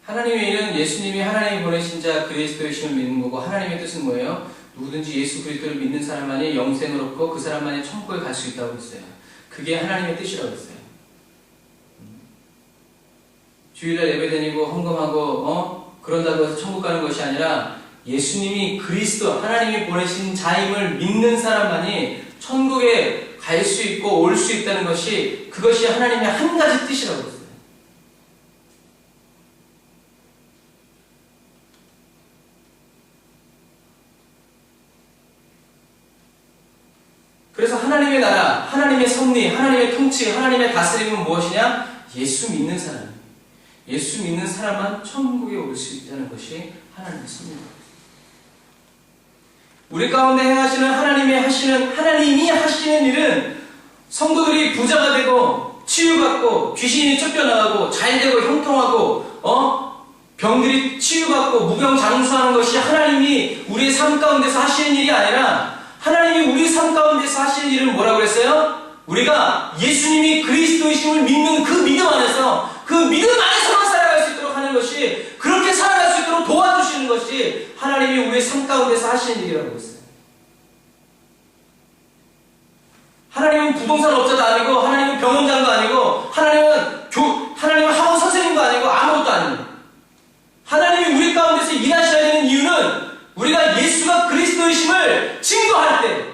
하나님의 일은 예수님이 하나님이 보내신 자 그리스도의 신을 믿는 거고, 하나님의 뜻은 뭐예요? 누구든지 예수 그리스도를 믿는 사람만이 영생을 얻고 그 사람만이 천국에 갈 수 있다고 했어요. 그게 하나님의 뜻이라고 했어요. 주일날 예배 다니고 헌금하고 그런다고 해서 천국 가는 것이 아니라 예수님이 그리스도 하나님이 보내신 자임을 믿는 사람만이 천국에 갈 수 있고 올 수 있다는 것이, 그것이 하나님의 한 가지 뜻이라고 했어요. 그래서 하나님의 나라, 하나님의 섭리, 하나님의 통치, 하나님의 다스림은 무엇이냐? 예수 믿는 사람. 예수 믿는 사람만 천국에 올 수 있다는 것이 하나님의 섭리입니다. 우리 가운데 행하시는 하나님이 하시는 일은 성도들이 부자가 되고 치유받고 귀신이 쫓겨나가고 잘되고 형통하고 병들이 치유받고 무병장수하는 것이 하나님이 우리의 삶 가운데서 하시는 일이 아니라, 하나님이 우리 삶 가운데서 하시는 일은 뭐라고 했어요? 우리가 예수님이 그리스도이심을 믿는 그 믿음 안에서, 그 믿음 안에서만 살아갈 수 있도록 하는 것이, 그렇게 살아갈 수 있도록 도와주시는 것이 하나님이 우리의 삶 가운데서 하시는 일이라고 했어요. 하나님은 부동산 업자도 아니고, 하나님은 병원장도 아니고, 하나님은 학원 선생님도 아니고, 아무것도 아니에요. 하나님이 우리 가운데서 일하셔야 되는 이유는 우리가 예수가 그리스도이심을 증거할 때,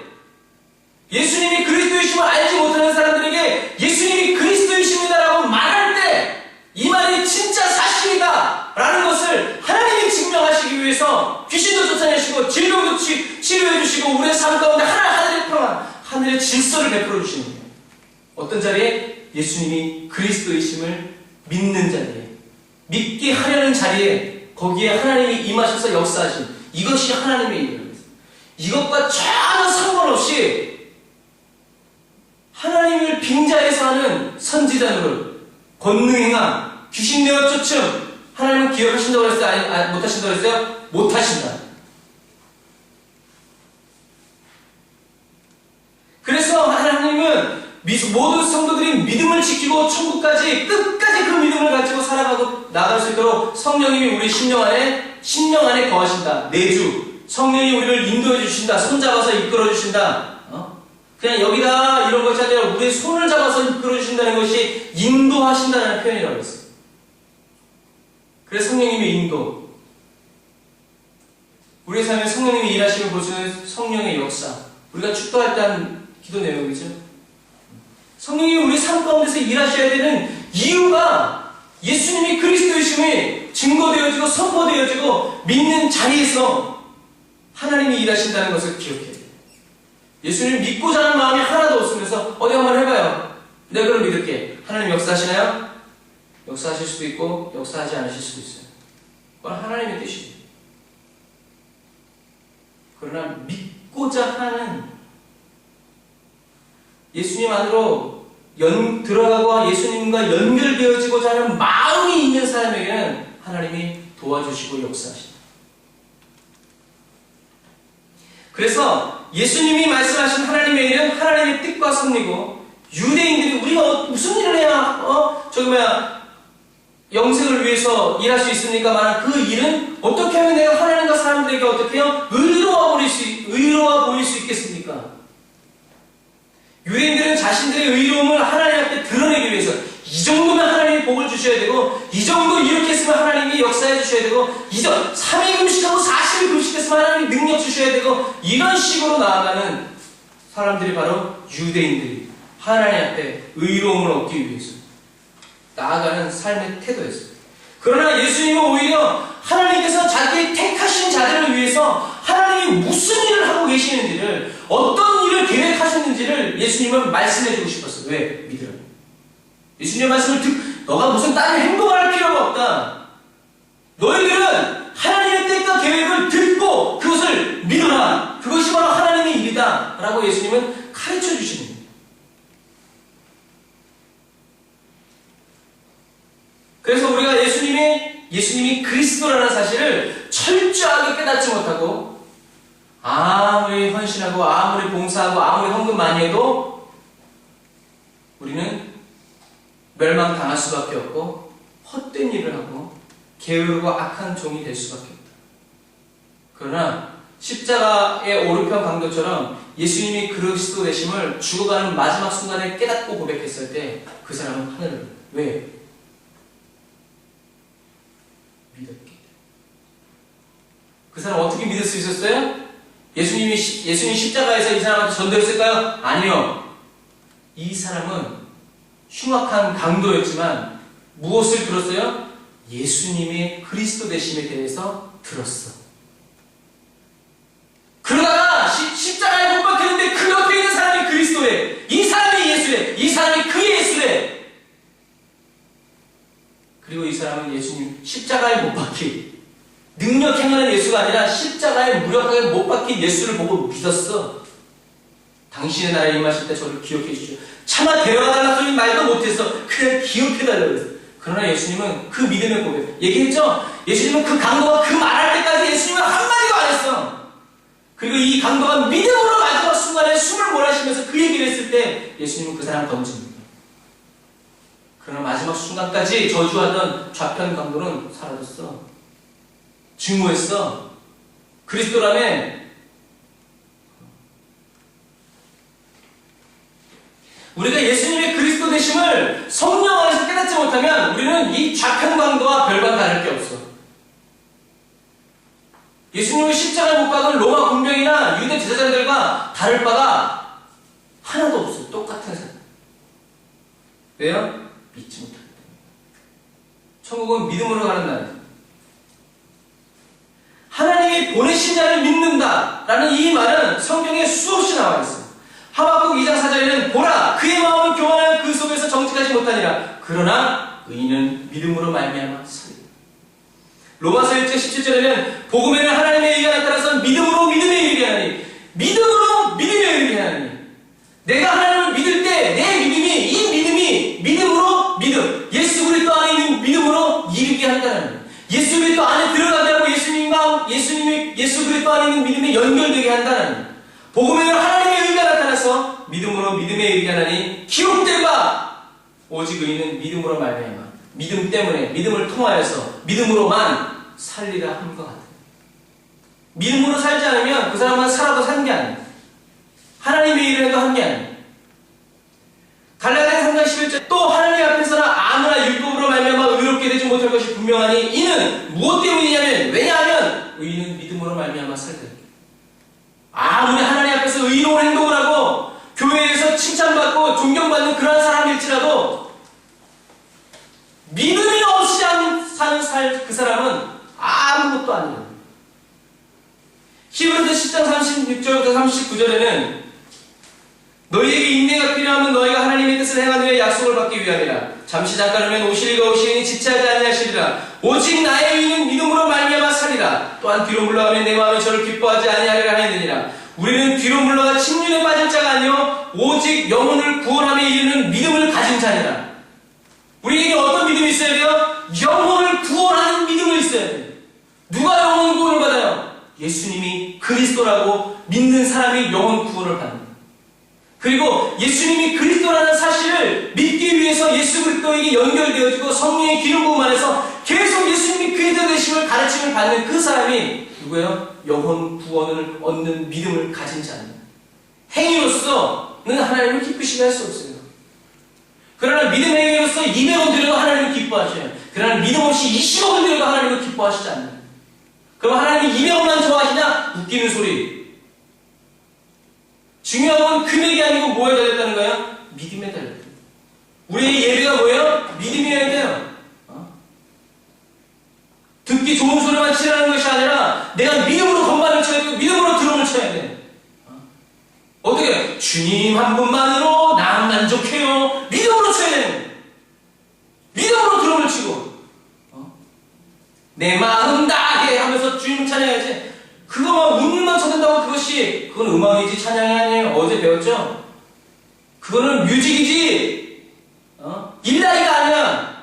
예수님이 그리스도이심을 알지 못하는 사람들에게 예수님이 그리스도이십니다라고 말할 때, 이 말이 진짜 사실이다 라는 것을 하나님이 증명하시기 위해서 귀신도 쫓아내시고 질병도 치료해 주시고 우리의 삶 가운데 하늘의 평안, 하늘의 질서를 베풀어 주시는 거예요. 어떤 자리에? 예수님이 그리스도이심을 믿는 자리에, 믿게 하려는 자리에, 거기에 하나님이 임하셔서 역사하신, 이것이 하나님의 일입니다. 이것과 전혀 상관없이 하나님을 빙자해서 하는 선지자들을, 권능행함, 귀신 내어 쫓음, 하나님은 기억하신다고 했어요? 아니, 못하신다고 했어요? 못하신다. 그래서 하나님은 모든 성도들이 믿음을 지키고 천국까지 끝까지 그 믿음을 가지고 살아가고 나갈 수 있도록 성령님이 우리 심령 안에 거하신다. 내주 성령이 우리를 인도해 주신다. 손잡아서 이끌어 주신다. 그냥 여기다 이런 것이 아니라 우리의 손을 잡아서 이끌어 주신다는 것이 인도하신다는 표현이라고 했어요. 그래서 성령님의 인도, 우리의 삶에 성령님이 일하심을 보시는 성령의 역사, 우리가 축도할 때 한 기도 내용이죠. 성령이 우리 삶 가운데서 일하셔야 되는 이유가 예수님이 그리스도이심이 증거되어지고 선포되어지고 믿는 자리에서 하나님이 일하신다는 것을 기억해야 돼요. 예수님을 믿고자 하는 마음이 하나도 없으면서 어디 한번 해봐요. 내가 그걸 믿을게. 하나님 역사하시나요? 역사하실 수도 있고 역사하지 않으실 수도 있어요. 그건 하나님의 뜻이에요. 그러나 믿고자 하는, 예수님 안으로 들어가고 예수님과 연결되어지고자 하는 마음이 있는 사람에게는 하나님이 도와주시고 역사하십니다. 그래서 예수님이 말씀하신 하나님의 일은 하나님의 뜻과 섭리고, 유대인들이 우리가 무슨 일을 해야 영생을 위해서 일할 수 있습니까? 그 일은 어떻게 하면 내가 하나님과 사람들에게 어떻게 해요? 의로워 보일 수 있겠습니까? 유대인들은 자신들의 의로움을 하나님 앞에 드러내기 위해서, 이 정도면 하나님이 복을 주셔야 되고, 이 정도 이렇게 했으면 하나님이 역사해 주셔야 되고, 3일 금식하고 40일 금식했으면 하나님이 능력 주셔야 되고, 이런 식으로 나아가는 사람들이 바로 유대인들이 하나님 앞에 의로움을 얻기 위해서 나아가는 삶의 태도였어요. 그러나 예수님은 오히려 하나님께서 자기의 택하신 자들을 위해서 하나님이 무슨 일을 하고 계시는지를, 어떤 일을 계획하셨는지를 예수님은 말씀해주고 싶었어요. 왜? 믿으라. 예수님의 말씀을 너가 무슨 다른 행동을 할 필요가 없다. 너희들은 하나님의 뜻과 계획을 듣고 그것을 믿어라. 그것이 바로 하나님의 일이다 라고 예수님은 가르쳐 주시는 거예요. 그래서 우리가 예수님이 그리스도라는 사실을 철저하게 깨닫지 못하고, 아무리 헌신하고 아무리 봉사하고 아무리 헌금 많이 해도 우리는 멸망당할 수밖에 없고 헛된 일을 하고 게으르고 악한 종이 될 수밖에 없다. 그러나 십자가의 오른편 강도처럼 예수님이 그리스도 되심을 죽어가는 마지막 순간에 깨닫고 고백했을 때 그 사람은 하늘을 왜? 믿었기. 그 사람 어떻게 믿을 수 있었어요? 예수님 십자가에서 이 사람한테 전도했을까요? 아니요. 이 사람은 흉악한 강도였지만 무엇을 들었어요? 예수님의 그리스도 되심에 대해서 들었어. 그러다가 십자가에 못 박혔는데 그 옆에 있는 사람이 그리스도래. 이 사람이 예수래. 이 사람이 그 예수래. 그리고 이 사람은 예수님 십자가에 못 박힌 능력 행하는 예수가 아니라 십자가에 무력하게 못 박힌 예수를 보고 믿었어. 당신의 나라에 임하실 때 저를 기억해 주시오. 차마 데려가달라 소리 말도 못했어. 그냥 기억해달라고 했어. 그러나 예수님은 그 믿음의 고백 얘기했죠? 예수님은 그 강도가 그 말할 때까지 예수님은 한마디도 안 했어. 그리고 이 강도가 믿음으로 마지막 순간에 숨을 몰아쉬면서 그 얘기를 했을 때 예수님은 그 사람 던집니다. 그러나 마지막 순간까지 저주하던 좌편 강도는 사라졌어. 증오했어. 그리스도라며. 우리가 예수님의 그리스도 되심을 성령 안에서 깨닫지 못하면 우리는 이 좌편 강도와 별반 다를 게 없어. 예수님을 십자가에 못 박은 로마 군병이나 유대 제사장들과 다를 바가 하나도 없어. 똑같은 사람. 왜요? 믿지 못하기 때문에. 천국은 믿음으로 가는 나라예요. 하나님이 보내신 자를 믿는다라는 이 말은 성경에 수없이 나와 있어요. 하박국 2장 4절에는 보라 그의 마음은 교만하여 그 속에서 정직하지 못하니라. 그러나 의인은 믿음으로 말미암아 살리라. 로마서 1장 17절에는 복음에는 하나님의 의가 나타나서 믿음으로 믿음에 이르게 하나니 믿음으로 믿음에 이르게 하나니 내가 하나님을 믿을 때 내 믿음이 이 믿음이 믿음으로 믿음 예수 그리스도 안에 있는 믿음으로 이르게 한다는 예수 그리스도 안에 들어가게 하고 예수님이 예수 그리스도 안에 있는 믿음에 연결되게 한다는 복음에는 하나님의 의가 나타나서 믿음으로 믿음에 이르게 하나니 기록된 바 오직 의인은 믿음으로 말미암아 믿음 때문에 믿음을 통하여서 믿음으로만 살리라 함과 같아요. 믿음으로 살지 않으면 그 사람은 살아도 산 게 아니에요. 하나님의 일을 해도 한 게 아니에요. 갈라디아 3장 11절 또 하나님 앞에서는 아무나 율법으로 말미암아 의롭게 되지 못할 것이 분명하니 이는 무엇 때문이냐면 왜냐하면 의인은 믿음으로 말미암아 살다. 아무리 하나님 앞에서 의로운 행동을 하고 교회에서 칭찬받고 존경받는 그러한 사람일지라도 믿음이 없이 사는 그 사람은 아무것도 아니에요. 히브리서 10장 36절부터 39절에는 너희에게 인내가 필요하면 너희가 하나님의 뜻을 행하는 후에 약속을 받기 위함이라. 잠시 잠깐 후면 오실 이가 오시니 지체하지 아니하시리라. 오직 나의 의는 믿음으로 말미암아 살리라. 또한 뒤로 물러가면 내 마음이 저를 기뻐하지 아니하리라 하였느니라. 우리는 뒤로 물러가 침륜에 빠질 자가 아니요 오직 영혼을 구원함에 이르는 믿음을 가진 자니라. 우리에게 어떤 믿음이 있어야 돼요? 영혼을 구원하는 믿음을 있어야 돼요. 누가 영혼 구원을 받아요? 예수님이 그리스도라고 믿는 사람이 영혼 구원을 받는다. 그리고 예수님이 그리스도라는 사실을 믿기 위해서 예수 그리스도에게 연결되어지고 성령의 기름 부음 안에서 계속 예수님이 그리스도 되심을 가르침을 받는 그 사람이 누구예요? 영혼 구원을 얻는 믿음을 가진 자입니다. 행위로서는 하나님을 기쁘시게 할 수 없어요. 그러나 믿음 행위로서 200원 드려도 하나님을 기뻐하셔요. 그러나 믿음 없이 20억을 드려도 하나님을 기뻐하시지 않나요? 그럼 하나님이 200원만 좋아하시냐? 웃기는 소리. 중요한 건 금액이 아니고 뭐에 달렸다는 거예요? 믿음에 달렸다. 우리의 예배가 뭐예요? 믿음이어야 돼요. 듣기 좋은 소리만 치라는 것이 아니라 내가 믿음으로 건반을 쳐야 되고 믿음으로 드럼을 쳐야 돼. 어떻게? 주님 한 분만으로 난 만족해요. 믿음으로 쳐야 돼. 믿음으로 드럼을 치고 내 마음 다해 하면서 주님을 찬양해야지. 그거만 운율만 쳐댄다고 그건 음악이지 찬양이 아니에요. 어제 배웠죠? 그거는 뮤직이지 일라이가 아니야.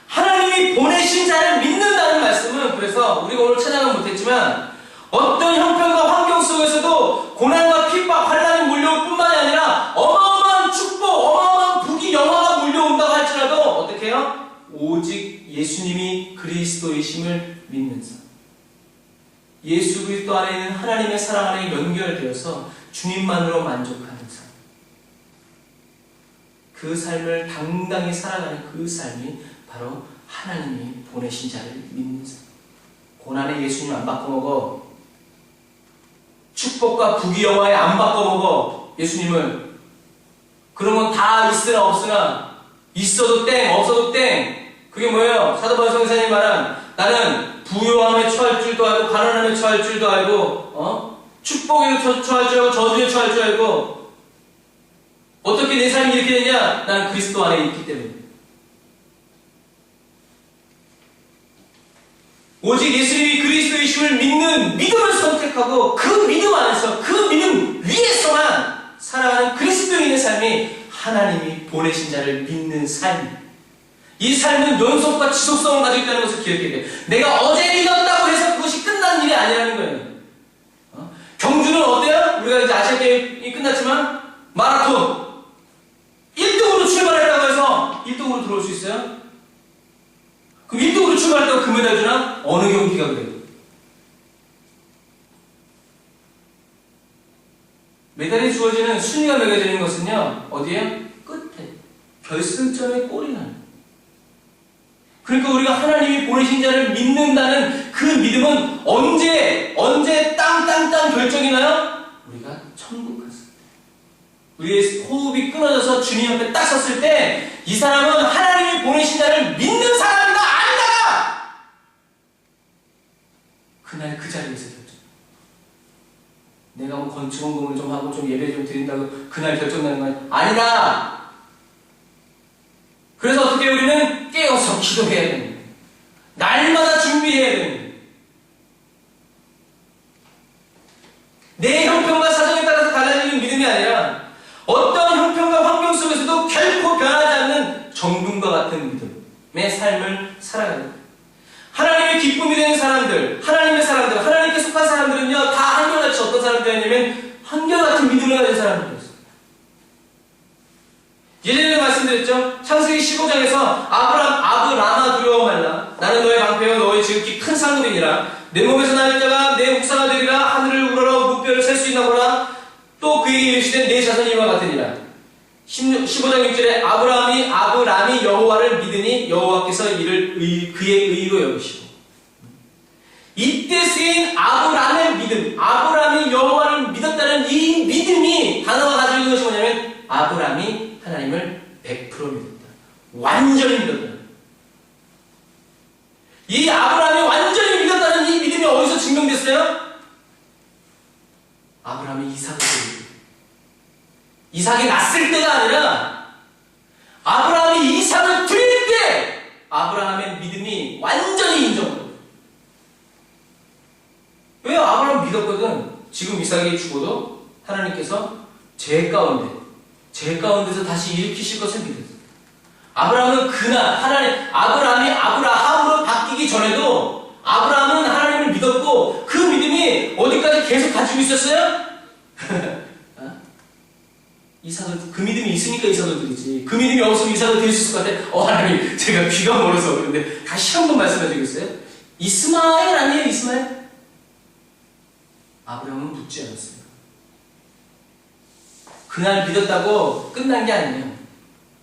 하나님이 보내신 자를 믿는다는 말씀은 그래서 우리가 오늘 찬양은 못했지만 어떤 형편과 환경 속에서도 고난과 핍박, 환난이 몰려올 뿐만이 아니라 어마어마한 축복, 어마어마한 복이 영화가 몰려온다고 할 예수님이 그리스도이심을 믿는 삶. 예수 그리스도 안에 있는 하나님의 사랑 안에 연결되어서 주님만으로 만족하는 삶. 그 삶을 당당히 살아가는 그 삶이 바로 하나님이 보내신 자를 믿는 삶. 고난에 예수님 안 바꿔먹어. 축복과 부귀영화에 안 바꿔먹어. 예수님을. 그런 건 다 있으나 없으나, 있어도 땡, 없어도 땡. 그게 뭐예요? 사도 바울 성사님 말한, 나는 부요함에 처할 줄도 알고 가난함에 처할 줄도 알고 축복에 처할 줄 알고 저주에 처할 줄 알고. 어떻게 내 삶이 이렇게 되냐? 나는 그리스도 안에 있기 때문에. 오직 예수님이 그리스도이심을 믿는 믿음을 선택하고 그 믿음 안에서 그 믿음 위에서만 살아가는 그리스도인의 삶이 하나님이 보내신 자를 믿는 삶입니다. 이 삶은 연속과 지속성을 가지고 있다는 것을 기억해야 돼요. 내가 어제 믿었다고 해서 그것이 끝난 일이 아니라는 거예요. 경주는 어때요? 우리가 이제 아시아게임이 끝났지만 마라톤 1등으로 출발했다고 해서 1등으로 들어올 수 있어요? 그럼 1등으로 출발했다고 금메달 주나? 어느 경기가 그래요? 메달이 주어지는 순위가 매겨지는 것은요, 어디에요? 끝에. 결승점에 골이 나요. 그러니까 우리가 하나님이 보내신 자를 믿는다는 그 믿음은 언제 땅 결정이 나요? 우리가 천국 갔을 때. 우리의 호흡이 끊어져서 주님 앞에 딱 섰을 때 이 사람은 하나님이 보내신 자를 믿는 사람이다! 아니다! 그날 그 자리에서 결정. 내가 뭐 건축원금을 좀 하고 좀 예배 좀 드린다고 그날 결정나는 건 아니다! 그래서 어떻게 우리는 깨어서 기도해야 됩니다. 날마다 준비해야 됩니다. 내 형편과 사정에 따라서 달라지는 믿음이 아니라 어떤 형편과 환경 속에서도 결코 변하지 않는 정금과 같은 믿음의 삶을 살아가는 거예요. 하나님의 기쁨이 되는 사람들, 하나님의 사람들, 하나님께 속한 사람들은요, 다 한결같이 어떤 사람들이냐면 한결같은 믿음을 가진 사람들이었어요. 예전에 말씀드렸죠? 창세기 15장에서 아브라함아 두려워 말라. 나는 너의 방패요 너의 지극히 큰 상급이니라. 내 몸에서 나는 자가 내 묵사가 되리라. 하늘을 우러러 무뼈를 셀 수 있나 보라. 또 그에게 이르시되 내 자손이 이와 같으니라. 15장 6절에 아브라함이 여호와를 믿으니 여호와께서 이를 그의 의로 여기시고. 이때 쓰인 아브라함의 믿음, 아브라함이 여호와를 믿었다는 이 믿음이 단어가 가지고 있는 것이 뭐냐면 아브라함이 하나님을 100% 믿었다. 완전히 믿었다. 이 아브라함이 완전히 믿었다는 이 믿음이 어디서 증명됐어요? 아브라함이 이삭을 드렸다. 이삭이 났을 때가 아니라 아브라함이 이삭을 드릴 때 아브라함의 믿음이 완전히 인정돼요. 왜요? 아브라함 믿었거든. 지금 이삭이 죽어도 하나님께서 죄 가운데서 다시 일으키실 것을 믿었어요. 아브라함은 그날 아브라함이 아브라함으로 바뀌기 전에도 아브라함은 하나님을 믿었고 그 믿음이 어디까지 계속 가지고 있었어요? 그 믿음이 있으니까 이삭을 드리지. 그 믿음이 없으면 이삭을 드릴 수 있을 것 같아. 하나님, 제가 귀가 멀어서 그런데 다시 한 번 말씀해 드리겠어요? 이스마엘 아니에요, 이스마엘? 아브라함은 묻지 않았어요. 그날 믿었다고 끝난 게 아니에요.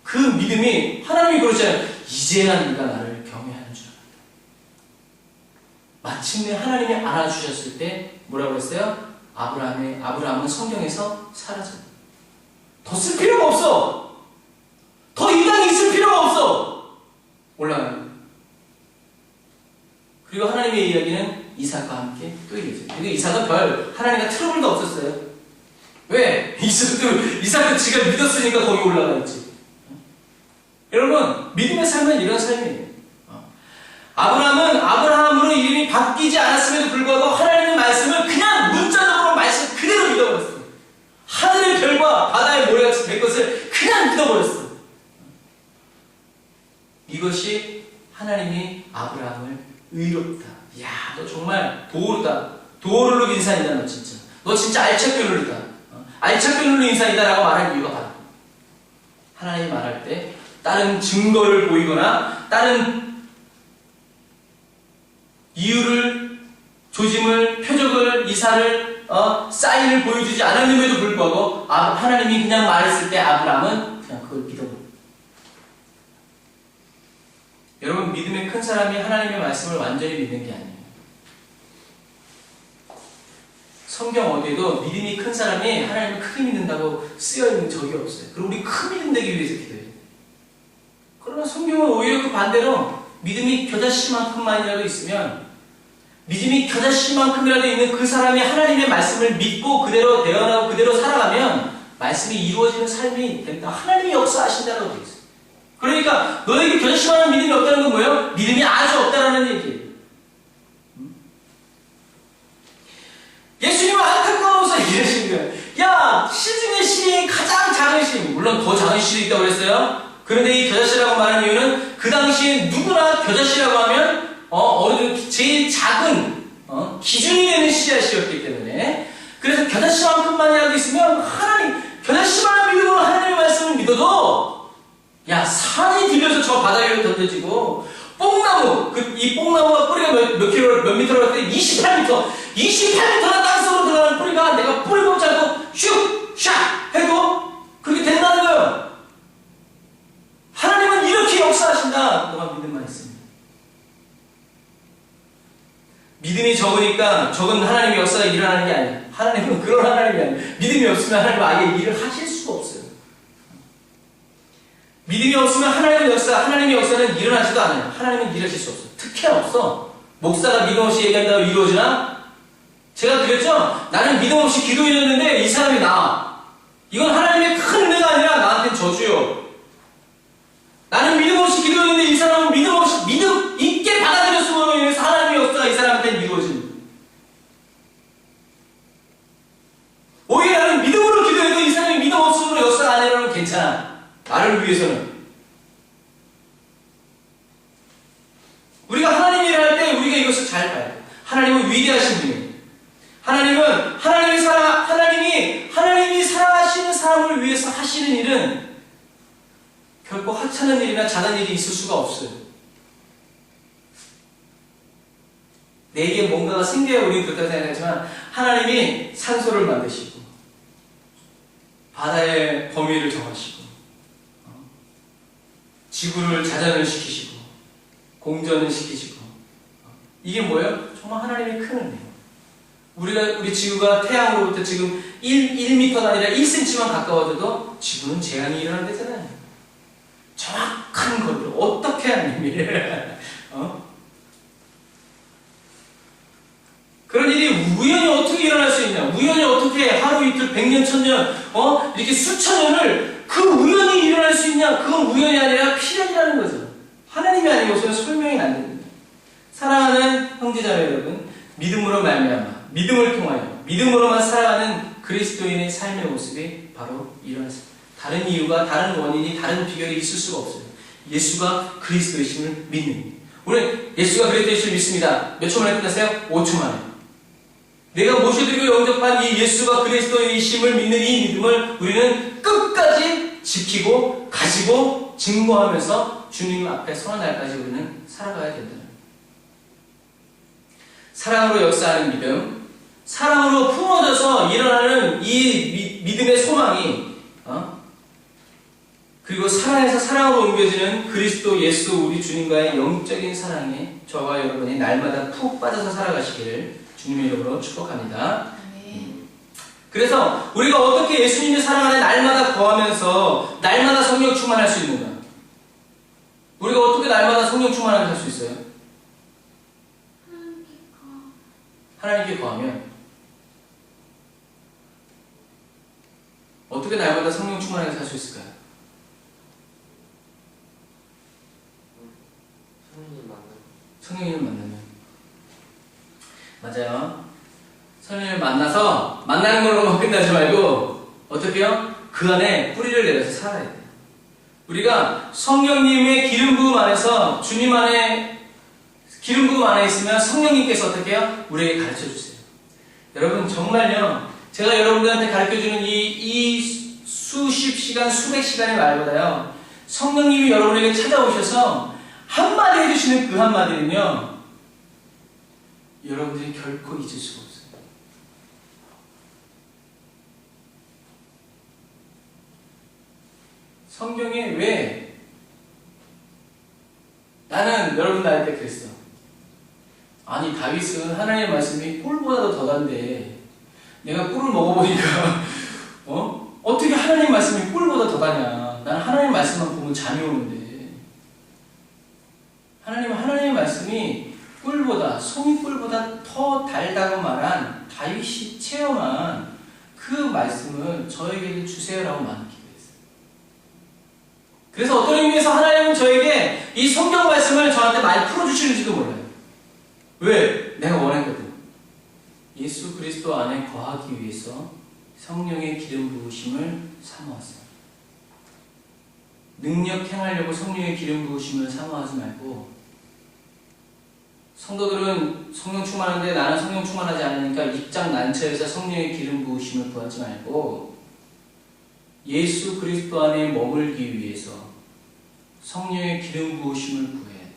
그 믿음이 하나님이 그러잖아요. 이제야 네가 나를 경외하는 줄 알았다. 마침내 하나님이 알아주셨을 때 뭐라고 했어요? 아브라함은 성경에서 사라져요. 더 쓸 필요가 없어. 더 이 땅에 있을 필요가 없어. 올라가요. 그리고 하나님의 이야기는 이삭과 함께 또 이루어져요. 그리고 이삭은 별 하나님과 트러블도 없었어요. 왜? 이삭은 지가 믿었으니까 거기 올라가 있지. 여러분, 믿음의 삶은 이런 삶이에요. 아브라함은 아브라함으로 이름이 바뀌지 않았음에도 불구하고 하나님의 말씀을 그냥 문자적으로 말씀 그대로 믿어버렸어요. 하늘의 별과 바다의 모래같이 될 것을 그냥 믿어버렸어. 이것이 하나님이 아브라함을 의롭다. 야, 너 정말 도르다. 도르륵 인산이다, 너 진짜. 너 진짜 알차게 누르다. 알차게 누르는 인산이다라고 말할 이유가 바로 하나님이 말할 때 다른 증거를 보이거나 다른 이유를, 조짐을, 표적을, 이사를, 사인을 보여주지 않았음에도 불구하고 하나님이 그냥 말했을 때 아브라함은 그냥 그걸 믿어버려요. 여러분, 믿음의 큰 사람이 하나님의 말씀을 완전히 믿는 게 아니에요. 성경 어디에도 믿음이 큰 사람이 하나님을 크게 믿는다고 쓰여있는 적이 없어요. 그리고 우리 큰 믿음 되기 위해서 기도해요. 그러나 성경은 오히려 그 반대로 믿음이 겨자씨만큼만이라도 있으면, 믿음이 겨자씨만큼이라도 있는 그 사람이 하나님의 말씀을 믿고 그대로 대언하고 그대로 살아가면 말씀이 이루어지는 삶이 된다. 하나님이 역사하신다고 되어 있어요. 그러니까 너에게 겨자씨만한 믿음이 없다는 건 뭐예요? 믿음이 아주 없다라는 얘기예요. 예수님은 안타까워서 이러신 거예요. 야, 씨 중에 씨 가장 작은 씨, 물론 더 작은 씨도 있다고 그랬어요. 그런데 이 겨자씨라고 말하는 이유는 그 당시에 누구나 겨자씨라고 하면 어느 정도 제일 작은 기준이 되는 씨앗이었기 때문에, 그래서 겨자씨만큼만이라도 있으면 하나님, 겨자씨만한 믿음으로 하나님의 말씀을 믿어도 야, 산이 들려서 저 바다 위로 던져지고 뽕나무, 이 뽕나무가 뿌리가 몇 미터라고 했더니 28m나 땅속으로 들어가는 뿌리가 내가 뿌리 뽑지 않고 슉! 샥! 해도 그렇게 된다는 거예요. 하나님은 이렇게 역사하신다. 너가 믿음만 있습니다. 믿음이 적으니까 적은 하나님의 역사가 일어나는 게 아니에요. 하나님은 그런 하나님이 아니에요. 믿음이 없으면 하나님은 아예 일을 하실 수가 없어요. 믿음이 없으면 하나님의 역사는 일어나지도 않아요. 하나님은 일하실 수 없어요. 특혜는 없어. 목사가 믿음 없이 얘기한다고 이루어지나? 제가 그랬죠? 나는 믿음 없이 기도했는데 이 사람이 나아. 이건 하나님의 큰 은혜가 아니라 나한테는 저주요. 나는 믿음 없이 기도했는데 이 사람은 믿음 있게 받아들였으므로 인해서 하나님의 역사가 이 사람한테는 이루어집니다. 오히려 나는 믿음으로 기도해도 이 사람이 믿음 없으므로 역사가 안 일어나면 괜찮아. 나를 위해서는. 우리가 하나님 일을 할 때 우리가 이것을 잘 봐야 돼요. 하나님은 위대하신 분이에요. 하나님이 사랑하시는 사람을 위해서 하시는 일은 결코 하찮은 일이나 작은 일이 있을 수가 없어요. 내게 뭔가가 생겨야 우리는 그렇다고 생각하지만, 하나님이 산소를 만드시고 바다의 범위를 정하시고 지구를 자전을 시키시고 공전을 시키시고, 이게 뭐예요? 정말 하나님의 큰 은혜예요. 우리 지구가 태양으로부터 지금 1m가 아니라 1cm만 가까워져도 지구는 재앙이 일어난다잖아요. 정확한 거리로 어떻게 하나님이 그런 일이 우연히 어떻게 일어날 수 있냐? 우연히 어떻게 하루 이틀 100년 1000년 이렇게 수천 년을 그 우연히 일어날 수 있냐? 그건 우연이 아니라 필연이라는 거죠. 하나님이 아니고서는 설명이 안 됩니다. 사랑하는 형제자매 여러분, 믿음으로 말미암아, 믿음을 통하여 믿음으로만 살아가는 그리스도인의 삶의 모습이 바로 일어났습니다. 다른 이유가, 다른 원인이, 다른 비결이 있을 수가 없어요. 예수가 그리스도이심을 믿는. 우리 예수가 그리스도이심을 믿습니다. 몇 초 만에 끝났어요? 5초 만에. 내가 모셔드리고 영접한 이 예수가 그리스도이심을 믿는 이 믿음을 우리는 끝까지 지키고 가지고 증거하면서 주님 앞에 서는 날까지 우리는 살아가야 된다. 사랑으로 역사하는 믿음, 사랑으로 품어져서 일어나는 이 믿음의 소망이, 그리고 사랑에서 사랑으로 옮겨지는 그리스도 예수 우리 주님과의 영적인 사랑에 저와 여러분이 날마다 푹 빠져서 살아가시기를 주님의 이름으로 축복합니다. 그래서 우리가 어떻게 예수님의 사랑 안에 날마다 거하면서 날마다 성령 충만할 수 있는가? 우리가 어떻게 날마다 성령 충만하면서 할 수 있어요? 하나님께 거하면. 어떻게 날마다 성령 충만하게 살 수 있을까요? 성령님을 만나면. 맞아요. 성령님을 만나서 만나는 걸로만 끝나지 말고 어떻게 해요? 그 안에 뿌리를 내려서 살아야 돼요. 우리가 성령님의 기름 부음 안에서, 주님 안에 기름 부음 안에 있으면 성령님께서 어떻게 해요? 우리에게 가르쳐 주세요. 여러분 정말요, 제가 여러분들한테 가르쳐주는 이 수십 시간, 수백 시간의 말보다요, 성령님이 여러분에게 찾아오셔서 한마디 해주시는 그 한마디는요, 여러분들이 결코 잊을 수가 없어요. 성경에 왜 나는 여러분 나이 때 그랬어. 아니 다윗은 하나님의 말씀이 꿀보다도 더단데 내가 꿀을 먹어보니까 어떻게 하나님 말씀이 꿀보다 더다냐. 나는 하나님 말씀만 보면 잠이 오는데 하나님의 말씀이 꿀보다 송이꿀보다 더 달다고 말한 다윗이 체험한 그 말씀을 저에게도 주세요라고 말한 기도했어요. 그래서 어떤 의미에서 하나님은 저에게 이 성경 말씀을 저한테 많이 풀어주시는지도 몰라요. 왜? 내가 원했거든. 예수 그리스도 안에 거하기 위해서 성령의 기름 부으심을 사모하세요. 능력 행하려고 성령의 기름 부으심을 사모하지 말고, 성도들은 성령 충만한데 나는 성령 충만하지 않으니까 입장 난처해서 성령의 기름 부으심을 구하지 말고 예수 그리스도 안에 머물기 위해서 성령의 기름 부으심을 구해야 돼.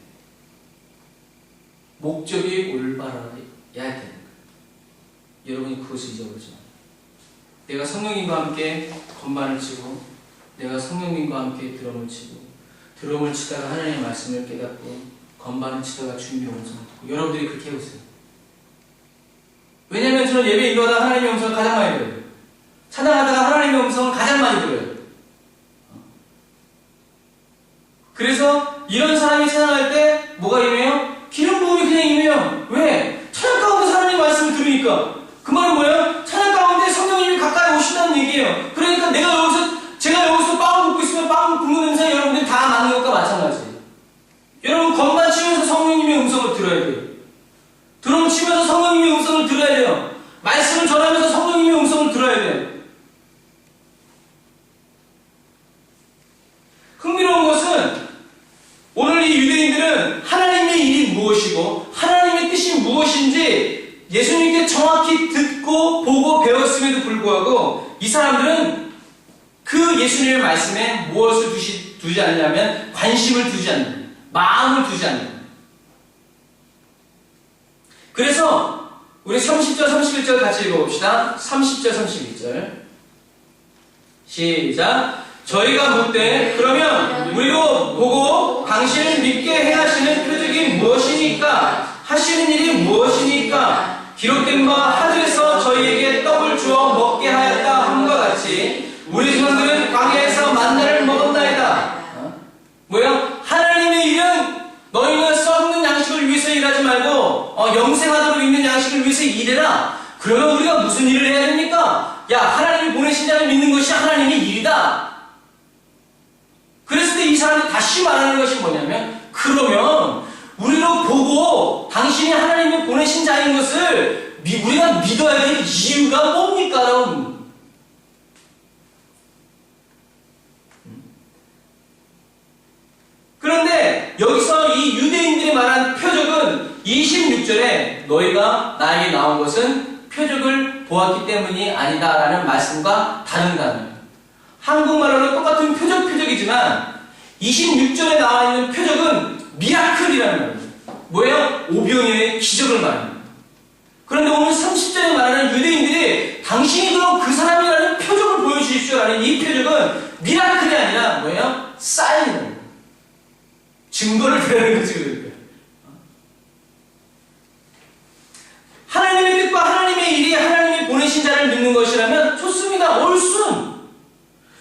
목적이 올바라야 되는 거예요. 여러분이 그것을 잊어버리지 마세요. 내가 성령님과 함께 건반을 치고 내가 성령님과 함께 드럼을 치고 드럼을 치다가 하나님의 말씀을 깨닫고 건반을 치다가 주님의 음성을 듣고 여러분들이 그렇게 해보세요. 왜냐하면 저는 예배 인도하다가 하나님의 음성을 가장 많이 들어요. 찬양하다가 하나님의 음성을 가장 많이 들어요. 그래서 이런 사람이 찬양할 때 뭐가 임해요? 기름 부음이 그냥 임해요. 왜? 찬양 가운데 하나님의 말씀을 들으니까. 그 말은 뭐예요? 찬양 가운데 성령님이 가까이 오신다는 얘기예요. 그러니까 제가 여기서 빵을 굽고 있으면 빵 굽는 음성이 여러분들이 다 맞는 것과 마찬가지예요. 여러분 건반 치면서 성령님의 음성을 들어야 돼요. 드럼 치면서 성령님의 음성을 들어야 돼요. 말씀을 전하면서 성령님의 음성을 들어야 돼요. 흥미로운 것은 오늘 이 유대인들은 하나님의 일이 무엇이고 하나님의 뜻이 무엇인지 예수님께 정확히 듣고 보고 배웠음에도 불구하고 이 사람들은 그 예수님의 말씀에 무엇을 두지 않냐면 관심을 두지 않는, 마음을 두지 않는. 그래서 우리 30절 31절 같이 읽어봅시다. 30절 31절 시작. 저희가 묻되 그러면 우리도 보고 당신을 믿게 행하시는 표적이 무엇이니까? 하시는 일이 무엇이니까? 기록된 바 하늘에서 저희에게 떡을 주어 먹게 하였다 함과 같이 우리 조상들은 광야에서 만나를 먹었나이다. 뭐야? 하나님의 일은 너희는 썩는 양식을 위해서 일하지 말고 영생하도록 있는 양식을 위해서 일해라. 그러면 우리가 무슨 일을 해야 됩니까? 야, 하나님이 보내신 자를 믿는 것이 하나님의 일이다. 그랬을 때 이 사람이 다시 말하는 것이 뭐냐면, 그러면 우리로 보고 당신이 하나님이 보내신 자인 것을 우리가 믿어야 될 이유가 뭡니까? 라고. 그런데 여기서 이 유대인들이 말한 표적은 26절에 너희가 나에게 나온 것은 표적을 보았기 때문이 아니다 라는 말씀과 다른 단어예요. 한국말로는 똑같은 표적이지만 26절에 나와 있는 표적은 미라클이라는 말이에요. 뭐예요? 오병이어의 기적을 말합니다. 그런데 오늘 30절에 말하는 유대인들이 당신이 그럼 그 사람이라는 표적을 보여주십시오라는 이 표적은 미라클이 아니라 뭐예요? 사인이에요. 증거를 드리는 거지. 그러니까. 하나님의 뜻과 하나님의 일이 하나님이 보내신 자를 믿는 것이라면 좋습니다. 옳순.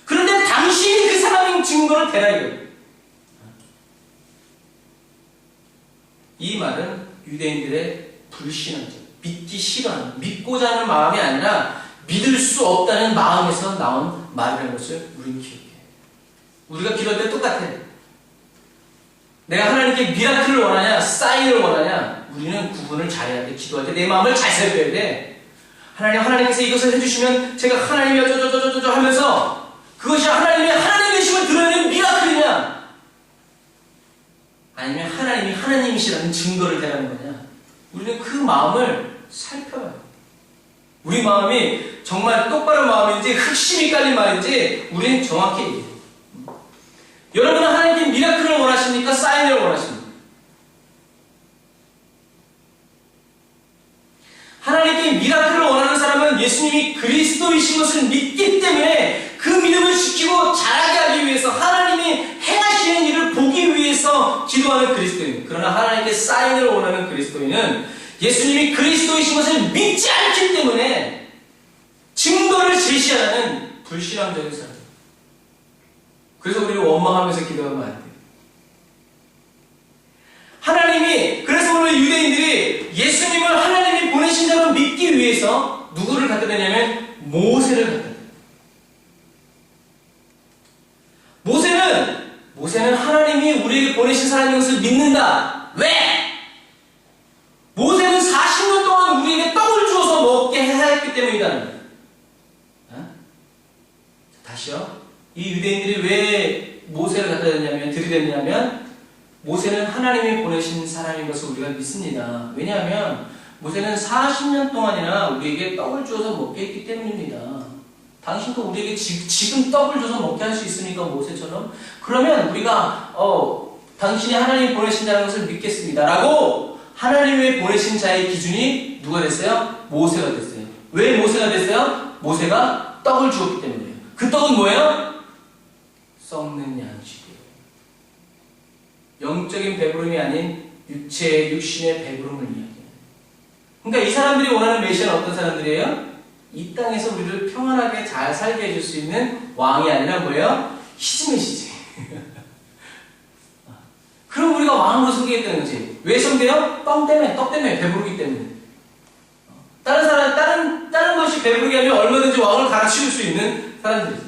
그런데 당신이 그 사람인 증거를 대라 이거예요. 이 말은 유대인들의 불신앙적, 믿기 싫어하는, 믿고자 하는 마음이 아니라 믿을 수 없다는 마음에서 나온 말이라는 것을 우리는 기억해요. 우리가 기도할 때 똑같아. 내가 하나님께 미라클을 원하냐, 사인을 원하냐, 우리는 구분을 잘해야 돼. 기도할 때 내 마음을 잘 살펴야 돼. 하나님께서 이것을 해주시면 제가 하나님이 어쩌저저저저 하면서 그것이 하나님의 하나님이심을 드러내는 미라클이냐, 아니면 하나님이 하나님이시라는 증거를 대라는 거냐. 우리는 그 마음을 살펴봐요. 우리 마음이 정말 똑바른 마음인지 흑심이 깔린 마음인지 우리는 정확히 얘기해요. 여러분은 하나님께 미라클을 원하십니까? 사인을 원하십니까? 부르신 것을 믿기 때문에 그 믿음을 지키고 자라게 하기 위해서 하나님이 행하시는 일을 보기 위해서 기도하는 그리스도인. 그러나 하나님께 사인을 원하는 그리스도인은 예수님이 그리스도이신 것을 믿지 않기 때문에 증거를 제시하는 불신앙적인 사람. 그래서 우리를 원망하면서 기도하면 안 돼요. 하나님이, 그래서 오늘 유대인들이 예수님을 하나님이 보내신 자로 믿기 위해서 누구를 갖다 대냐면 모세를 갖다 대요. 모세는 하나님이 우리에게 보내신 사람인 것을 믿는다. 왜? 모세는 40년 동안 우리에게 떡을 주어서 먹게 해야 했기 때문이라는 거예요. 다시요. 이 유대인들이 왜 모세를 갖다 들이댔냐면 모세는 하나님이 보내신 사람인 것을 우리가 믿습니다. 왜냐하면 모세는 40년 동안이나 우리에게 떡을 주어서 먹게 했기 때문입니다. 당신도 우리에게 지금 떡을 줘서 먹게 할 수 있습니까? 모세처럼? 그러면 우리가 당신이 하나님이 보내신 자라는 것을 믿겠습니다. 라고 하나님이 보내신 자의 기준이 누가 됐어요? 모세가 됐어요. 왜 모세가 됐어요? 모세가 떡을 주었기 때문이에요. 그 떡은 뭐예요? 썩는 양식이에요. 영적인 배부름이 아닌 육신의 배부름을 이야기해요. 그러니까 이 사람들이 원하는 메시아는 어떤 사람들이에요? 이 땅에서 우리를 평안하게 잘 살게 해줄 수 있는 왕이 아니라 뭐예요? 희즈메시지. 그럼 우리가 왕으로 섬기겠다는 거지. 왜 섬겨요? 떡 때문에, 배부르기 때문에. 다른 것이 배부르게 하면 얼마든지 왕을 갈아치울 수 있는 사람들이죠.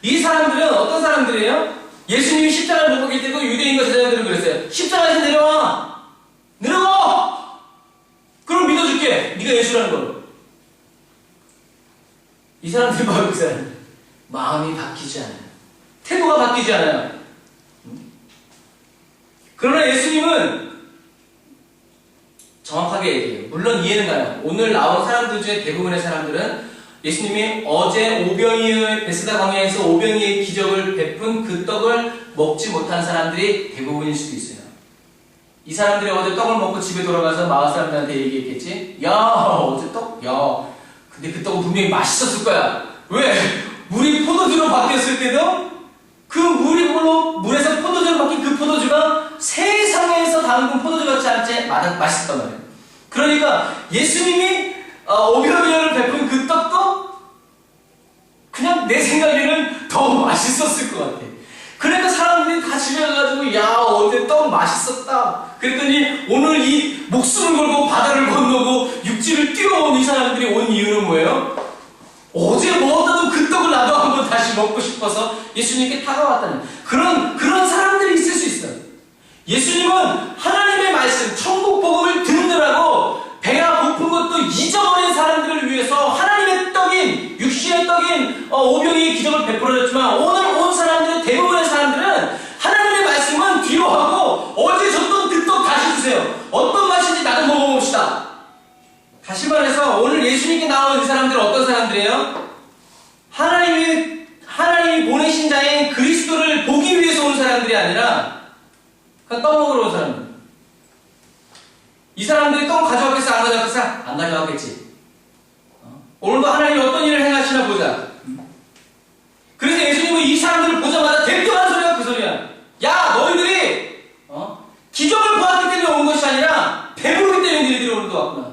이 사람들은 어떤 사람들이에요? 예수님이 십자가를 못 박힐 때도 유대인과 제자들은 그랬어요. 십자가에서 내려와! 내려와! 그럼 믿어줄게. 네가 예수라는 걸. 이 사람들 바로 그 사람들. 마음이 바뀌지 않아요. 태도가 바뀌지 않아요. 그러나 예수님은 정확하게 얘기해요. 물론 이해는 가요. 오늘 나온 사람들 중에 대부분의 사람들은 예수님이 어제 오병이의 베스다 광야에서 오병이의 기적을 베푼 그 떡을 먹지 못한 사람들이 대부분일 수도 있어요. 이 사람들이 어제 떡을 먹고 집에 돌아가서 마을 사람들한테 얘기했겠지? 야, 어제 떡? 야, 근데 그 떡은 분명히 맛있었을 거야. 왜? 물이 포도주로 바뀌었을 때도 그 물에서 포도주로 바뀐 그 포도주가 세상에서 담근 포도주 같지 않지 맛있었단 말이에요. 그러니까 예수님이 오병이어를 베푼 그 떡도 그냥 내 생각에는 더 맛있었을 것 같아. 그러니까 사람들이 다 집에 가가지고 야 어제 떡 맛있었다. 그랬더니 오늘 이 목숨을 걸고 바다를 건너고 육지를 뛰어온 이 사람들이 온 이유는 뭐예요? 어제 먹었던 그 떡을 나도 한번 다시 먹고 싶어서 예수님께 다가왔다는 그런 사람들이 있을 수 있어요. 예수님은 하나님의 말씀, 천국 복음을 듣느라고 배가 고픈 것도 잊어버린 사람들을 위해서 하나님의 떡인, 육신의 떡인 오병이의 기적을 베풀어줬지만 오늘 온 사람들은, 대부분의 사람들은 하나님의 말씀은 뒤로 하고 어제 줬던 그 떡 다시 주세요. 어떤 맛인지 나도 먹어봅시다. 다시 말해서 오늘 예수님께 나온 이 사람들은 어떤 사람들이에요? 하나님이 보내신 자인 그리스도를 보기 위해서 온 사람들이 아니라 그냥 떡 먹으러 온 사람들. 이 사람들이 떡 가져왔겠어? 안 가져왔겠어? 안 가져왔겠지. 오늘도 하나님이 어떤 일을 행하시나 보자. 그래서 예수님은 이 사람들을 보자마자 대표하는 소리가 그 소리야. 야 너희들이 기적을 보았기 때문에 온 것이 아니라 배부르기 때문에 너희들이 오늘도 왔구나.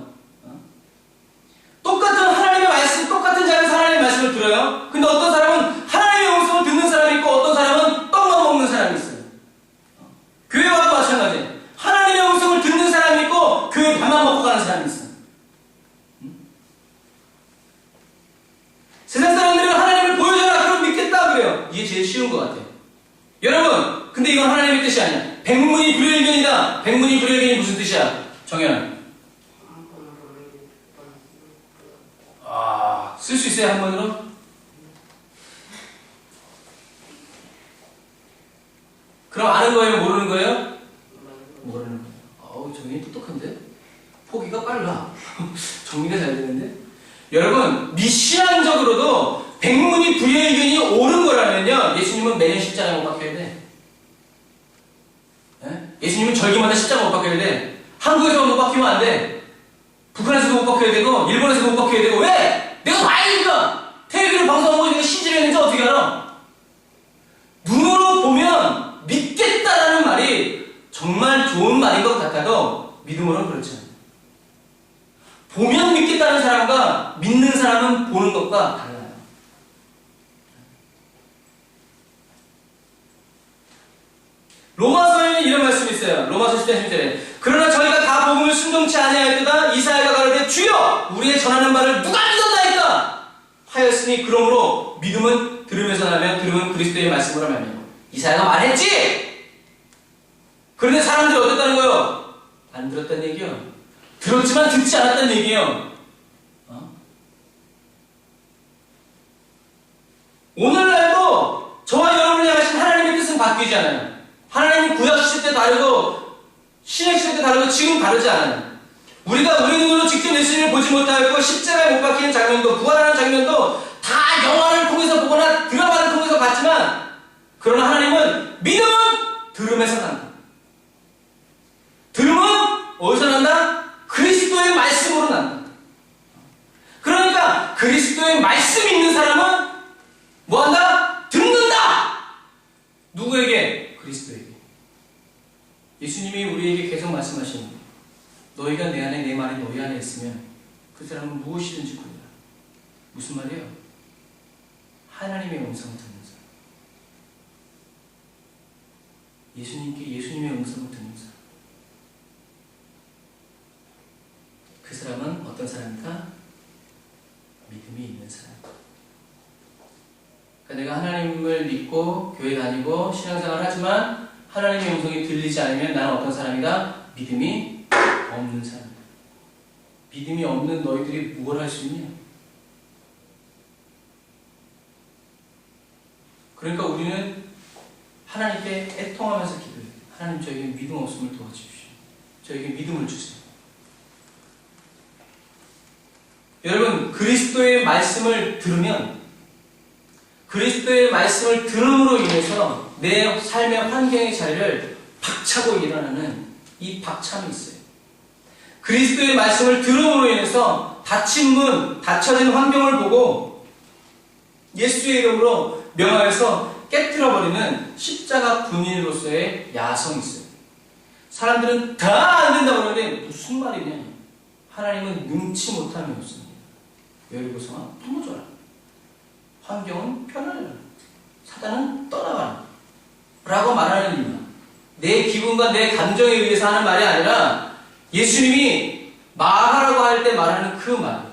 똑같은 하나님의 말씀, 똑같은 자리에서 하나님의 말씀을 들어요. 근데 어떤 사람은 하나님의 음성을 듣는 사람이 있고 어떤 사람은 떡만 먹는 사람이 있어요. 교회와도 마찬가지. 하나님의 음성을 듣는 사람이 있고 교회 밥만 먹고 가는 사람이 있어요. 세상 사람들은 하나님을 보여줘라 그럼 믿겠다 그래요. 이게 제일 쉬운 것 같아요. 여러분 근데 이건 하나님의 뜻이 아니야. 백문이 불여일견이다. 백문이 불여일견이 무슨 뜻이야? 정연아. 쓸 수 있어요? 한 번으로? 그럼 아는 거예요? 모르는 거예요? 모르는 거예요. 어우, 정민이 똑똑한데? 포기가 빨라. 정리가 잘 되는데? 여러분, 미시안적으로도 백문이 불여일견이 옳은 거라면요, 예수님은 매년 십자가에 못 박혀야 돼. 네? 예수님은 절기마다 십자가 못 박혀야 돼. 한국에서 못 박히면 안 돼. 북한에서도 못 박혀야 되고, 일본에서도 못 박혀야 되고, 왜? 내가 봐야 되니까. 텔레비전 방송 보고 내가 신지했는지 어떻게 알아? 눈으로 보면 믿겠다라는 말이 정말 좋은 말인 것 같아도 믿음으로는 그렇지 않아요. 보면 믿겠다는 사람과 믿는 사람은 보는 것과 달라요. 로마서에는 이런 말씀이 있어요. 로마서 10장 10절에 그러나 저희가 다 복음을 순종치 아니하였도다 이사야가 가로되 주여 우리의 전하는 말을 누가 믿었나이까 하였으니 그러므로 믿음은 들으면서 나면 들으면 그리스도의 말씀으로 말미암아. 이사야가 말했지. 그런데 사람들이 어땠다는 거예요? 안 들었다는 얘기예요. 들었지만 듣지 않았다는 얘기예요. 오늘날도 저와 여러분을 향하신 하나님의 뜻은 바뀌지 않아요. 하나님은 구약 시대 때 다르고 신약 시대 때 다르고 지금 다르지 않아요. 우리가 우리 눈으로 직접 예수님을 보지 못하였고 십자가에 못 박히는 장면도 부활하는 장면도 다 영화를 통해서 보거나 드라마를 통해서 봤지만 그러나 하나님은 믿음은 들음에서 난다. 들음은 어디서 난다? 그리스도의 말씀으로 난다. 그러니까 그리스도의 말씀이 있는 사람은 뭐한다? 듣는다! 누구에게? 그리스도에게. 예수님이 우리에게 계속 말씀하시는 너희가 내 안에 내 말이 너희 안에 있으면 그 사람은 무엇이든지 구해라. 무슨 말이에요? 하나님의 음성을 듣는 사람. 예수님의 음성을 듣는 사람. 그 사람은 어떤 사람일까? 믿음이 있는 사람. 그러니까 내가 하나님을 믿고 교회 다니고 신앙생활 하지만 하나님의 음성이 들리지 않으면 나는 어떤 사람이다? 믿음이 없는 사람이다. 믿음이 없는 너희들이 뭘 할 수 있냐? 그러니까 우리는 하나님께 애통하면서 기도해요. 하나님 저에게 믿음 없음을 도와주십시오. 저에게 믿음을 주세요. 여러분 그리스도의 말씀을 들으면 그리스도의 말씀을 들음으로 인해서 내 삶의 환경의 자리를 박차고 일어나는 이 박참이 있어요. 그리스도의 말씀을 들음으로 인해서 닫힌 문, 닫혀진 환경을 보고 예수의 이름으로 명하여서 깨뜨려버리는 십자가 군인으로서의 야성이 있어요. 사람들은 다 안 된다고 그러는데 무슨 말이냐? 하나님은 능치 못함이 없습니다. 여리고성아 무너져라. 환경은 편안해라. 사단은 떠나가라. 라고 말하는 이유는 내 기분과 내 감정에 의해서 하는 말이 아니라 예수님이 말하라고 할 때 말하는 그 말.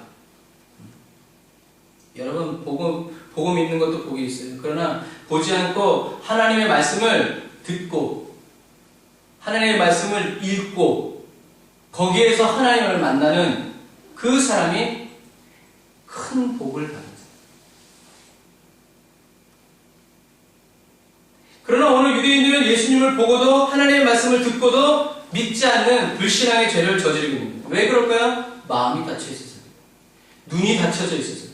여러분 복음 있는 것도 복이 있어요. 그러나 보지 않고 하나님의 말씀을 듣고 하나님의 말씀을 읽고 거기에서 하나님을 만나는 그 사람이 큰 복을 받습니다. 그러나 오늘 유대인들은 예수님을 보고도 하나님의 말씀을 듣고도 믿지 않는 불신앙의 죄를 저지르고 있습니다. 왜 그럴까요? 마음이 닫혀 있어서, 눈이 닫혀져 있어서,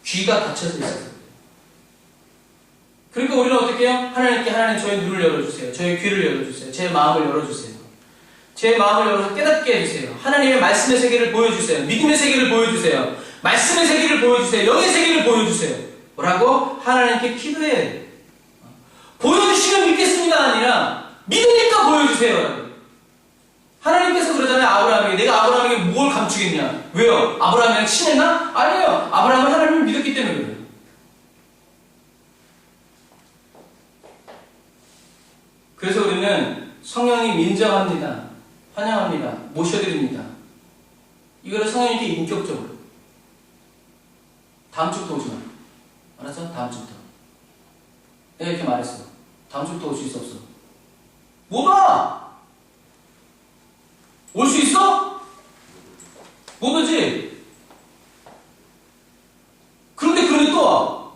귀가 닫혀져 있어서. 그러니까 우리는 어떻게 해요? 하나님께 하나님 저의 눈을 열어주세요. 저의 귀를 열어주세요. 제 마음을 열어주세요. 제 마음을 열어서 깨닫게 해주세요. 하나님의 말씀의 세계를 보여주세요. 믿음의 세계를 보여주세요. 말씀의 세계를 보여주세요. 영의 세계를 보여주세요. 뭐라고? 하나님께 기도해요. 보여주시면 믿겠습니다 아니라 믿으니까 보여주세요. 하나님께서 그러잖아요. 아브라함에게. 내가 아브라함에게 뭘 감추겠냐? 왜요? 아브라함이랑 친했나? 아니에요. 아브라함은 하나님을 믿었기 때문에 그래요. 그래서 우리는 성령님 인정합니다. 환영합니다. 모셔드립니다. 이거를 성령님께 인격적으로. 다음 주부터 오지 마. 알았어? 다음 주부터. 내가 이렇게 말했어. 다음 주부터 올 수 있어 없어? 못 와! 올 수 있어? 못 오지? 그런데 또 와.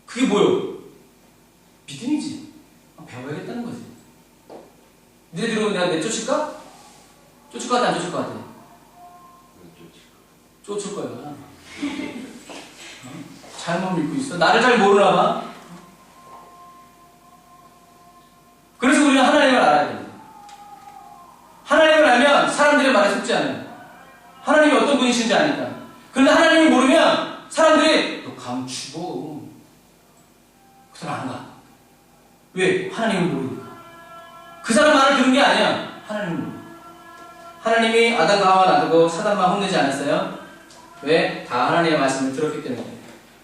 그게 뭐요? 믿음이지. 배워야겠다는 거지. 니네들은 내가 내쫓을까? 쫓을 것 같아? 안 쫓을 것 같아? 쫓을 거야. 잘못 믿고 있어. 나를 잘 모르나 봐. 그래서 우리는 하나님을 알아야 됩니다. 하나님을 알면 사람들의 말에 속지 않아요. 하나님이 어떤 분이신지 아니까. 그런데 하나님을 모르면 감추고 그 사람 안 가. 왜? 하나님을 모르니까. 그 사람 말을 들은 게 아니야. 하나님을 모르니까. 하나님이 아담과 하와 놔두고 사단만 혼내지 않았어요? 왜? 다 하나님의 말씀을 들었기 때문에.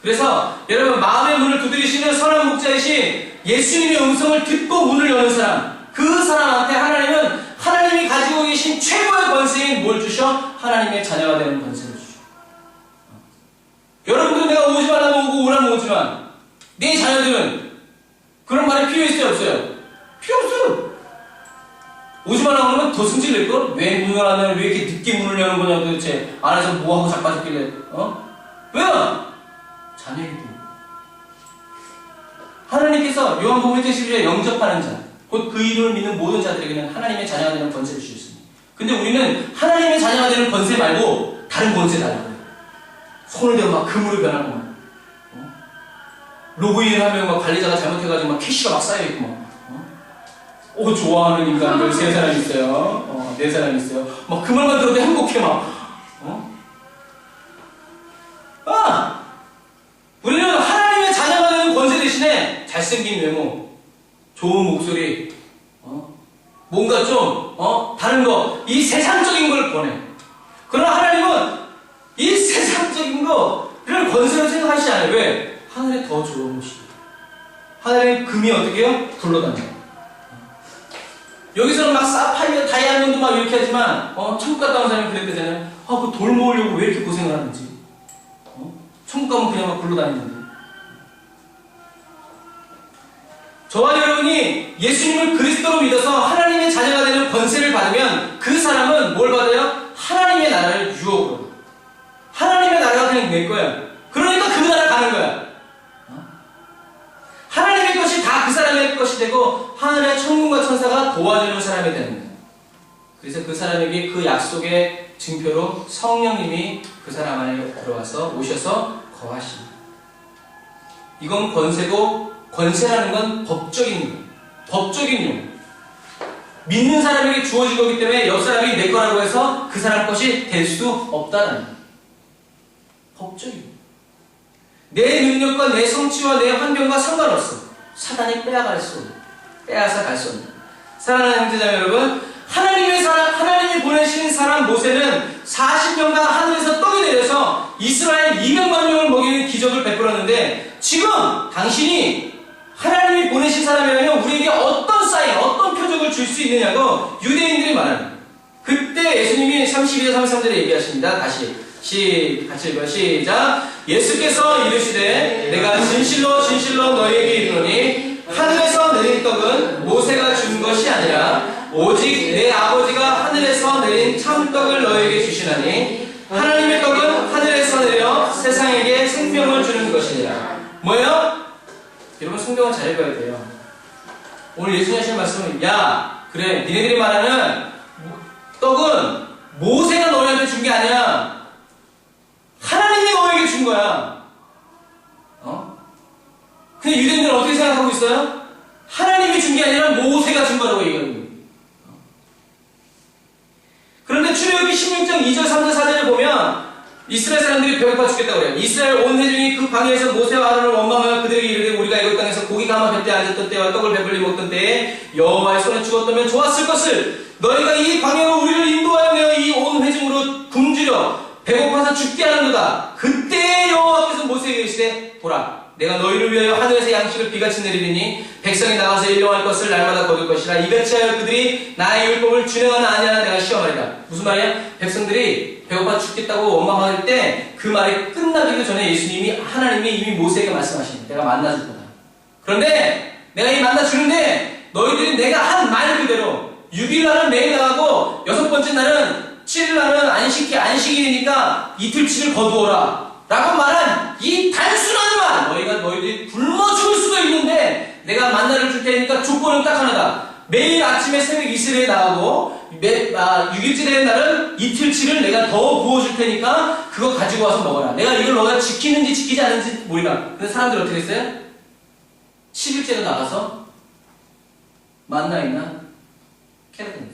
그래서 여러분, 마음의 문을 두드리시는 선한 목자이신 예수님의 음성을 듣고 문을 여는 사람, 그 사람한테 하나님은 하나님이 가지고 계신 최고의 권세인 뭘 주셔? 하나님의 자녀가 되는 권세를 주셔. 여러분들은 내가 오지 말라고 오고 오라고 오지만 내 자녀들은 그런 말이 필요 있어요? 없어요? 필요 없어요. 오지 말라고 하면 더 승질낼걸? 왜 문을 안 열어? 왜 이렇게 늦게 문을 여는 거냐 도대체. 안에서 뭐하고 자빠졌길래. 왜요? 자녀이기 때문에. 하나님께서 요한복음 1장 11절에 영접하는 자, 곧 그 이름을 믿는 모든 자들에게는 하나님의 자녀가 되는 권세를 주셨습니다. 근데 우리는 하나님의 자녀가 되는 권세 말고 다른 권세 달라고. 손을 대고 막 금으로 변하고 막. 로그인 하면 막 관리자가 잘못해가지고 막 캐시가 막 쌓여있고 막. 좋아하는 인간들 3사람 있어요. 4사람 있어요. 막 그 말만 들어도 행복해 막. 우리는 하나님의 자녀가 되는 권세 대신에 잘생긴 외모, 좋은 목소리, 뭔가 좀 다른 거, 이 세상적인 걸 권해. 그러나 하나님은 이 세상적인 거를 권세로 생각하시지 않아요. 왜? 하늘에 더 좋은 곳이. 하늘에 금이 어떻게 해요? 굴러다녀요. 여기서는 막 사파이어, 다이아몬드 막 이렇게 하지만 천국 갔다 온 사람이 그랬대잖아요. 그 돌 모으려고 왜 이렇게 고생을 하는지. 천국 가면 그냥 막 굴러다니는데. 저와 여러분이 예수님을 그리스도로 믿어서 하나님의 자녀가 되는 권세를 받으면 그 사람은 뭘 받아요? 하나님의 나라를 유혹으로. 하나님의 나라가 그냥 내 거야. 그러니까 그 나라 가는 거야. 하나님의 것이 다 그 사람의 것이 되고 하늘의 천군과 천사가 도와주는 사람이 되는 거예요. 그래서 그 사람에게 그 약속의 증표로 성령님이 그 사람 안에 들어와서 오셔서 거하십니다. 이건 권세고, 권세라는 건 법적인 용. 법적인 용. 믿는 사람에게 주어진 거기 때문에 옆 사람이 내 거라고 해서 그 사람 것이 될 수 없다는 거예요. 법적인 용. 내 능력과 내 성취와 내 환경과 상관없어. 사단이 빼앗아 갈 수 없는. 사랑하는 형제자매 여러분, 하나님이 보내신 사람 모세는 40년간 하늘에서 떡이 내려서 이스라엘 200만 명을 먹이는 기적을 베풀었는데, 지금 당신이 하나님이 보내신 사람이라면 우리에게 어떤 사인, 어떤 표적을 줄 수 있느냐고 유대인들이 말합니다. 그때 예수님이 32절 33절에 얘기하십니다. 다시 같이 읽어요. 시작. 예수께서 이르시되 내가 진실로 진실로 너희에게 이르노니 하늘에서 내린 떡은 모세가 준 것이 아니라 오직 내 아버지가 하늘에서 내린 참떡을 너희에게 주시나니 하나님의 떡은 하늘에서 내려 세상에게 생명을 주는 것이니라. 뭐예요? 여러분 성경을 잘 읽어야 돼요. 오늘 예수님 하신 말씀은 그래 니네들이 말하는 떡은 모세가 너희한테 준 게 아니야. 하나님이 너에게 준 거야. 근데 유대인들은 어떻게 생각하고 있어요? 하나님이 준 게 아니라 모세가 준 거라고 얘기하는 거예요. 그런데 출애굽기 16장 2절 3절 4절을 보면 이스라엘 사람들이 배고파 죽겠다고 그래요. 이스라엘 온 회중이 그 방에서 모세와 아론을 원망하여 그들에게 이르되 우리가 애굽 땅에서 고기가 아마 뱃대 앉았던 때와 떡을 배불리 먹던 때에 여호와의 손에 죽었다면 좋았을 것을 너희가 이 광야로 우리를 인도하여 내어 이 온 회중으로 굶주려 배고파서 죽게 하는도다. 그때 여호와께서 모세에게 이르시되 보라 내가 너희를 위하여 하늘에서 양식을 비같이 내리리니 백성이 나가서 일용할 것을 날마다 거둘 것이라. 이같이 하여 그들이 나의 율법을 준행하나 아니하나 내가 시험하리라. 무슨 말이야? 백성들이 배고파 죽겠다고 원망할 때 그 말이 끝나기도 전에 예수님이 하나님이 이미 모세에게 말씀하십니다. 내가 만나줄 거다. 그런데 내가 이 만나주는데 너희들이 내가 한 말 그대로 6일날은 매일 나가고 6번째 날은 7일날은 안식일이니까 이틀치를 거두어라 라고 말한 이 단순한 말, 너희들이 굶어 죽을 수도 있는데 내가 만나를 줄 테니까 조건은 딱 하나다. 매일 아침에 새벽 이슬에 나가고 6일째 되는 날은 이틀치를 내가 더 부어줄 테니까 그거 가지고 와서 먹어라. 내가 이걸 너가 지키는지 지키지 않는지 모르겠다. 근데 사람들이 어떻게 했어요? 10일째로 나가서 만나 있나? 캐러던.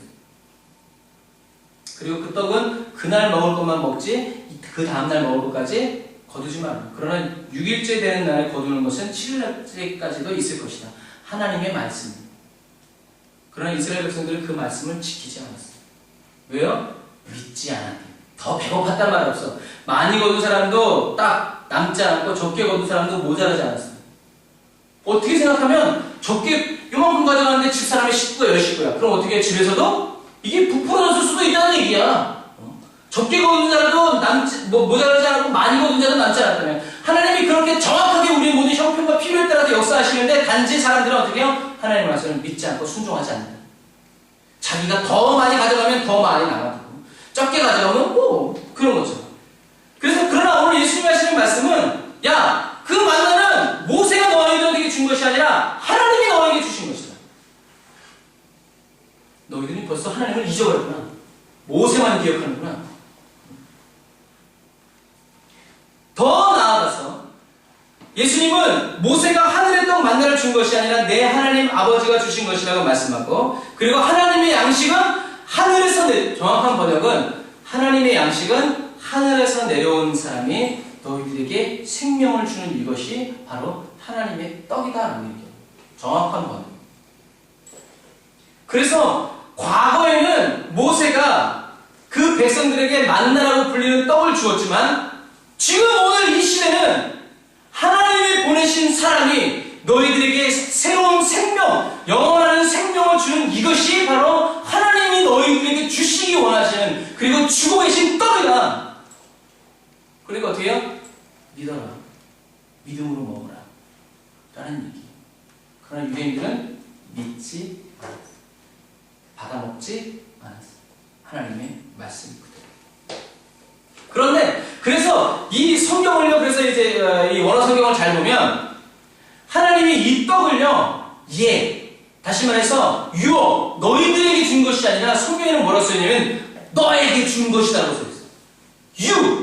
그리고 그 떡은 그날 먹을 것만 먹지 그 다음날 먹을 것까지 거두지 마라. 그러나 6일째 되는 날에 거두는 것은 7일째까지도 있을 것이다. 하나님의 말씀입니다. 그러나 이스라엘 백성들은 그 말씀을 지키지 않았어요. 왜요? 믿지 않았대요. 더 배고팠단 말 없어. 많이 거둔 사람도 딱 남지 않고 적게 거둔 사람도 모자라지 않았어요. 어떻게 생각하면 적게 요만큼 가져가는데 집사람이 10구야 10구야. 그럼 어떻게 해? 집에서도 이게 부풀어졌을 수도 있다는 얘기야. 적게 거둔 자도 모자라지 않고 많이 거둔 자도 남지 않았다면 하나님이 그렇게 정확하게 우리의 모든 형편과 필요에 따라서 역사하시는데 단지 사람들은 어떻게 해요? 하나님의 말씀을 믿지 않고 순종하지 않는다. 자기가 더 많이 가져가면 더 많이 남아두고 적게 가져가면 뭐 그런 거죠. 그래서 그러나 오늘 예수님이 하시는 말씀은 야, 그 만나는 모세가 너희들에게 준 것이 아니라 하나님이 너희에게 주신 것이다. 너희들이 벌써 하나님을 잊어버렸구나. 모세만 기억하는구나. 더 나아가서 예수님은 모세가 하늘의 떡 만나를 준 것이 아니라 내 하나님 아버지가 주신 것이라고 말씀하고, 그리고 하나님의 양식은 하늘에서 정확한 번역은 하나님의 양식은 하늘에서 내려온 사람이 너희들에게 생명을 주는 이것이 바로 하나님의 떡이다라는 얘기예요. 정확한 번역. 그래서 과거에는 모세가 그 백성들에게 만나라고 불리는 떡을 주었지만 지금 오늘 이 시대는 하나님이 보내신 사람이 너희들에게 새로운 생명, 영원한 생명을 주는 이것이 바로 하나님이 너희들에게 주시기 원하시는, 그리고 주고 계신 떡이다. 그러니까 어떻게 해요? 믿어라. 믿음으로 먹어라. 라는 얘기. 그러나 유대인들은 믿지 않았어요. 받아먹지 않았어요. 하나님의 말씀 그대로. 그런데 그래서 이 성경을요, 그래서 이제 이 원어 성경을 잘 보면 하나님이 이 떡을요, 다시 말해서 유어, 너희들에게 준 것이 아니라 성경에는 뭐라고 써있냐면 너에게 준 것이라고 써있어요. 유.